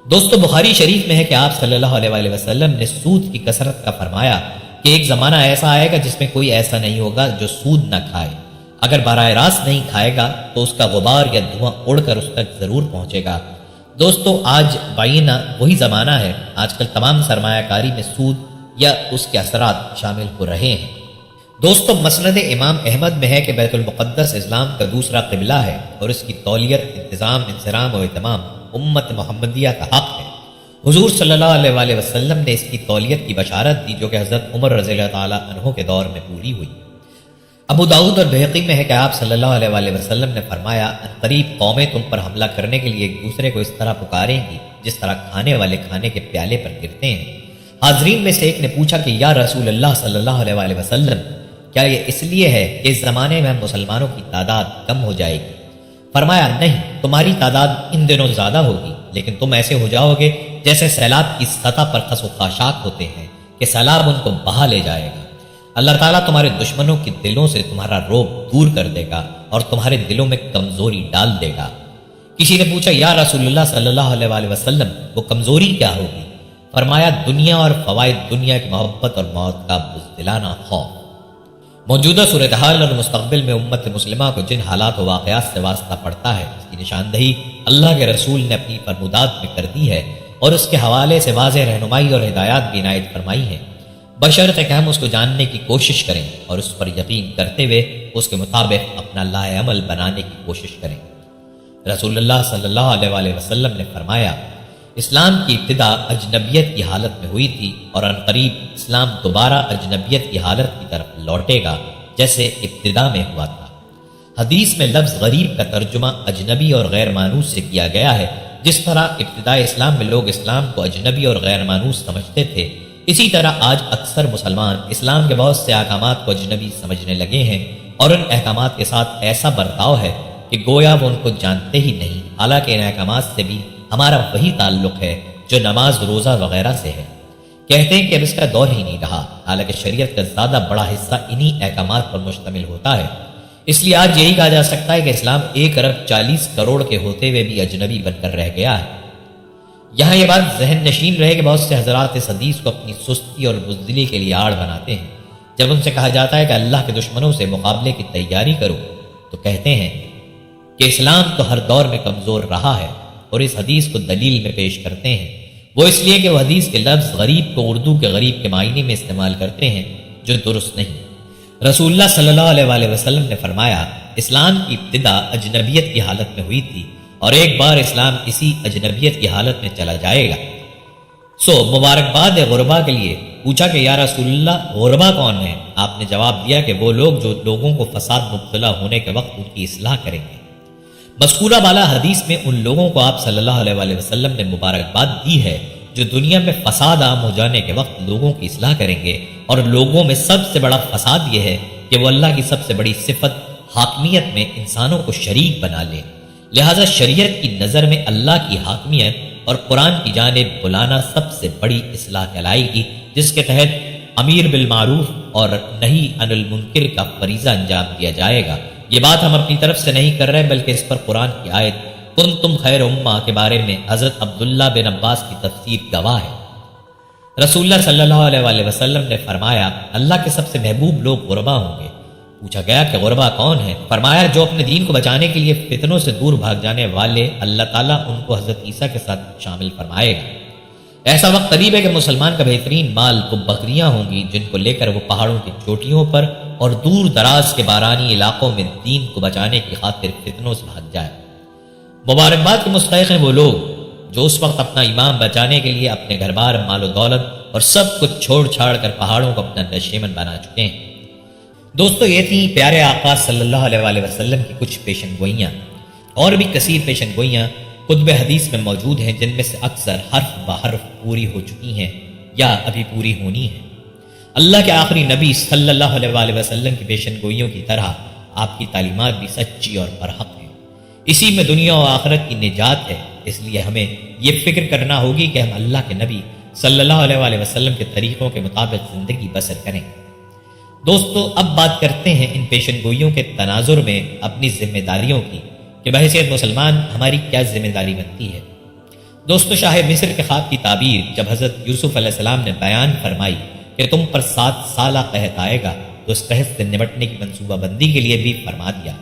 دوستو، بخاری شریف میں ہے کہ آپ صلی اللہ علیہ وسلم نے سود کی کثرت کا فرمایا کہ ایک زمانہ ایسا آئے گا جس میں کوئی ایسا نہیں ہوگا جو سود نہ کھائے۔ اگر براہ راست نہیں کھائے گا تو اس کا غبار یا دھواں اڑ کر اس تک ضرور پہنچے گا۔ دوستو، آج بعینہ وہی زمانہ ہے۔ آج کل تمام سرمایہ کاری میں سود یا اس کے اثرات شامل ہو رہے ہیں۔ دوستو، مسند امام احمد میں ہے کہ بیت المقدس اسلام کا دوسرا قبلہ ہے اور اس کی تولیت، انتظام، انصرام و اہتمام امت محمدیہ کا حق ہے۔ حضور صلی اللہ علیہ وسلم نے اس کی تولیت کی بشارت دی جو کہ حضرت عمر رضی اللہ تعالیٰ عنہ کے دور میں پوری ہوئی۔ ابو داؤد اور بہقی میں ہے کہ آپ صلی اللہ علیہ وسلم نے فرمایا، قریب قومیں تم پر حملہ کرنے کے لیے ایک دوسرے کو اس طرح پکاریں گی جس طرح کھانے والے کھانے کے پیالے پر گرتے ہیں۔ حاضرین میں سے ایک نے پوچھا کہ یا رسول اللہ صلی اللہ علیہ وسلم، کیا یہ اس لیے ہے کہ اس زمانے میں مسلمانوں کی تعداد کم ہو جائے گی؟ فرمایا، نہیں، تمہاری تعداد ان دنوں زیادہ ہوگی، لیکن تم ایسے ہو جاؤ گے جیسے سیلاب کی سطح پر خس و خاشاک ہوتے ہیں کہ سیلاب ان کو بہا لے جائے گا۔ اللہ تعالیٰ تمہارے دشمنوں کے دلوں سے تمہارا روب دور کر دے گا اور تمہارے دلوں میں کمزوری ڈال دے گا۔ کسی نے پوچھا، یا رسول اللہ صلی اللہ علیہ وسلم، وہ کمزوری کیا ہوگی؟ فرمایا، دنیا اور فوائد دنیا کی محبت اور موت کا بزدلانہ خوف۔ موجودہ صورتحال اور مستقبل میں امت مسلمہ کو جن حالات و واقعات سے واسطہ پڑتا ہے اس کی نشاندہی اللہ کے رسول نے اپنی فرمودات میں کر دی ہے اور اس کے حوالے سے واضح رہنمائی اور ہدایات بھی عنایت فرمائی ہے، بشرط کہ ہم اس کو جاننے کی کوشش کریں اور اس پر یقین کرتے ہوئے اس کے مطابق اپنا لاہ عمل بنانے کی کوشش کریں۔ رسول اللہ صلی اللہ علیہ وسلم نے فرمایا، اسلام کی ابتدا اجنبیت کی حالت میں ہوئی تھی اور عنقریب اسلام دوبارہ اجنبیت کی حالت کی طرف لوٹے گا جیسے ابتدا میں ہوا تھا۔ حدیث میں لفظ غریب کا ترجمہ اجنبی اور غیر مانوس سے کیا گیا ہے۔ جس طرح ابتدائی اسلام میں لوگ اسلام کو اجنبی اور غیر مانوس سمجھتے تھے، اسی طرح آج اکثر مسلمان اسلام کے بہت سے احکامات کو اجنبی سمجھنے لگے ہیں اور ان احکامات کے ساتھ ایسا برتاؤ ہے کہ گویا وہ ان کو جانتے ہی نہیں، حالانکہ ان احکامات سے بھی ہمارا وہی تعلق ہے جو نماز، روزہ وغیرہ سے ہے۔ کہتے ہیں کہ اب اس کا دور ہی نہیں رہا، حالانکہ شریعت کا زیادہ بڑا حصہ انہی احکامات پر مشتمل ہوتا ہے۔ اس لیے آج یہی کہا جا سکتا ہے کہ اسلام 1 ارب 40 کروڑ کے ہوتے ہوئے بھی اجنبی بن کر رہ گیا ہے۔ یہاں یہ بات ذہن نشین رہے کہ بہت سے حضرات اس حدیث کو اپنی سستی اور بزدلی کے لیے آڑ بناتے ہیں۔ جب ان سے کہا جاتا ہے کہ اللہ کے دشمنوں سے مقابلے کی تیاری کرو تو کہتے ہیں کہ اسلام تو ہر دور میں کمزور رہا ہے اور اس حدیث کو دلیل میں پیش کرتے ہیں۔ وہ اس لیے کہ وہ حدیث کے لفظ غریب کو اردو کے غریب کے معنی میں استعمال کرتے ہیں جو درست نہیں۔ رسول اللہ صلی اللہ علیہ وسلم نے فرمایا، اسلام کی ابتدا اجنبیت کی حالت میں ہوئی تھی اور ایک بار اسلام اسی اجنبیت کی حالت میں چلا جائے گا۔ سو مبارکباد غربا کے لیے پوچھا کہ یا رسول اللہ، غربا کون ہیں؟ آپ نے جواب دیا کہ وہ لوگ جو لوگوں کو فساد مبتلا ہونے کے وقت ان کی اصلاح کریں گے۔ مذکورہ بالا حدیث میں ان لوگوں کو آپ صلی اللہ علیہ وسلم نے مبارکباد دی ہے جو دنیا میں فساد عام ہو جانے کے وقت لوگوں کی اصلاح کریں گے، اور لوگوں میں سب سے بڑا فساد یہ ہے کہ وہ اللہ کی سب سے بڑی صفت حاکمیت میں انسانوں کو شریک بنا لیں۔ لہذا شریعت کی نظر میں اللہ کی حاکمیت اور قرآن کی جانب بلانا سب سے بڑی اصلاح کہلائے گی، جس کے تحت امیر بالمعروف اور نہی عن المنکر کا فریضہ انجام دیا جائے گا۔ یہ بات ہم اپنی طرف سے نہیں کر رہے بلکہ اس پر قرآن کی آیت کنتم خیر امہ کے بارے میں حضرت عبداللہ بن عباس کی تفسیر گواہ ہے۔ رسول اللہ صلی اللہ علیہ وآلہ وسلم نے فرمایا اللہ کے سب سے محبوب لوگ غربا ہوں گے۔ پوچھا گیا کہ غربا کون ہے؟ فرمایا جو اپنے دین کو بچانے کے لیے فتنوں سے دور بھاگ جانے والے، اللہ تعالیٰ ان کو حضرت عیسیٰ کے ساتھ شامل فرمائے گا۔ ایسا وقت قریب ہے کہ مسلمان کا بہترین مال وہ بکریاں ہوں گی جن کو لے کر وہ پہاڑوں کی چوٹیوں پر اور دور دراز کے بارانی علاقوں میں دین کو بچانے کی خاطر فتنوں سے بھاگ جائے۔ مبارکباد کے مستحق ہیں وہ لوگ جو اس وقت اپنا ایمان بچانے کے لیے اپنے گھر بار، مال و دولت اور سب کچھ چھوڑ چھاڑ کر پہاڑوں کو اپنا نشیمن بنا چکے ہیں۔ دوستو، یہ تھی پیارے آقا صلی اللہ علیہ وآلہ وسلم کی کچھ پیشن گوئیاں۔ اور بھی کثیر پیشن گوئیاں کتب حدیث میں موجود ہیں جن میں سے اکثر حرف بحرف پوری ہو چکی ہیں یا ابھی پوری ہونی ہیں۔ اللہ کے آخری نبی صلی اللہ علیہ وآلہ وسلم کی پیشن گوئیوں کی طرح آپ کی تعلیمات بھی سچی اور برحق ہیں۔ اسی میں دنیا و آخرت کی نجات ہے، اس لیے ہمیں یہ فکر کرنا ہوگی کہ ہم اللہ کے نبی صلی اللہ علیہ وآلہ وسلم کے طریقوں کے مطابق زندگی بسر کریں۔ دوستو، اب بات کرتے ہیں ان پیشن گوئیوں کے تناظر میں اپنی ذمہ داریوں کی کہ بحیثیت مسلمان ہماری کیا ذمہ داری بنتی ہے۔ دوستو، شاہ مصر کے خواب کی تعبیر جب حضرت یوسف علیہ السلام نے بیان فرمائی کہ تم پر 7 سالہ قحط آئے گا تو اس قحط سے نمٹنے کی منصوبہ بندی کے لیے بھی فرما دیا۔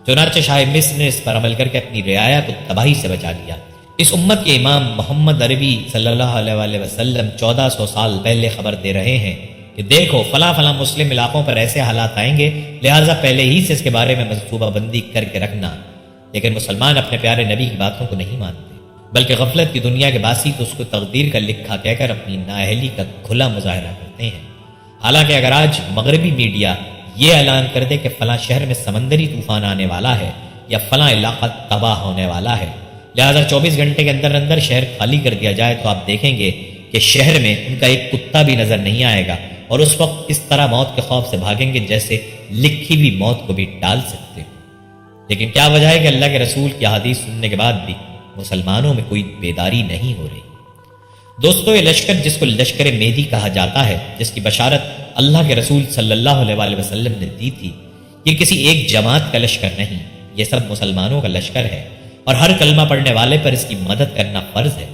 چنانچہ شاہ مصر نے اس پر عمل کر کے اپنی رعایا کو تباہی سے بچا لیا۔ اس امت کے امام محمد عربی صلی اللہ علیہ وآلہ وسلم 1400 سال پہلے خبر دے رہے ہیں کہ دیکھو فلاں فلاں مسلم علاقوں پر ایسے حالات آئیں گے، لہٰذا پہلے ہی سے اس کے بارے میں منصوبہ بندی کر کے رکھنا۔ لیکن مسلمان اپنے پیارے نبی کی باتوں کو نہیں مانتے، بلکہ غفلت کی دنیا کے باسی تو اس کو تقدیر کا لکھا کہہ کر اپنی نااہلی کا کھلا مظاہرہ کرتے ہیں۔ حالانکہ اگر آج مغربی میڈیا یہ اعلان کر دے کہ فلاں شہر میں سمندری طوفان آنے والا ہے یا فلاں علاقہ تباہ ہونے والا ہے، لہٰذا 24 گھنٹے کے اندر اندر شہر خالی کر دیا جائے، تو آپ دیکھیں گے کہ شہر میں ان کا ایک کتا بھی نظر نہیں آئے گا، اور اس وقت اس طرح موت کے خوف سے بھاگیں گے جیسے لکھی ہوئی موت کو بھی ٹال سکتے ہو۔ لیکن کیا وجہ ہے کہ اللہ کے رسول کی حدیث سننے کے بعد بھی مسلمانوں میں کوئی بیداری نہیں ہو رہی؟ دوستو، یہ لشکر جس کو لشکر مہدی کہا جاتا ہے، جس کی بشارت اللہ کے رسول صلی اللہ علیہ وآلہ وسلم نے دی تھی، یہ کسی ایک جماعت کا لشکر نہیں، یہ سب مسلمانوں کا لشکر ہے، اور ہر کلمہ پڑھنے والے پر اس کی مدد کرنا فرض ہے۔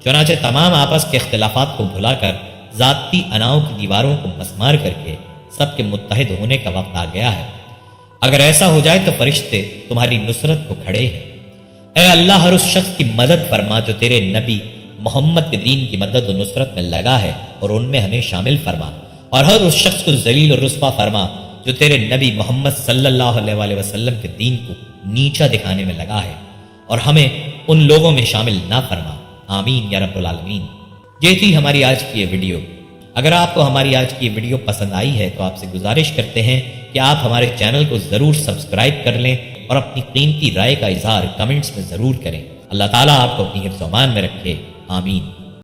چنانچہ تمام آپس کے اختلافات کو بھلا کر ذاتی اناؤں کی دیواروں کو مسمار کر کے سب کے متحد ہونے کا وقت آ گیا ہے۔ اگر ایسا ہو جائے تو فرشتے تمہاری نصرت کو کھڑے ہیں۔ اے اللہ، ہر اس شخص کی مدد فرما جو تیرے نبی محمد کے دین کی مدد و نصرت میں لگا ہے، اور ان میں ہمیں شامل فرما، اور ہر اس شخص کو ذلیل اور رسوا فرما جو تیرے نبی محمد صلی اللہ علیہ وآلہ وسلم کے دین کو نیچا دکھانے میں لگا ہے، اور ہمیں ان لوگوں میں شامل نہ فرما۔ آمین یا رب العالمین۔ یہ تھی ہماری آج کی یہ ویڈیو۔ اگر آپ کو ہماری آج کی یہ ویڈیو پسند آئی ہے تو آپ سے گزارش کرتے ہیں کہ آپ ہمارے چینل کو ضرور سبسکرائب کر لیں اور اپنی قیمتی رائے کا اظہار کمنٹس میں ضرور کریں۔ اللہ تعالیٰ آپ کو اپنی حفظ و امان میں رکھے۔ آمین۔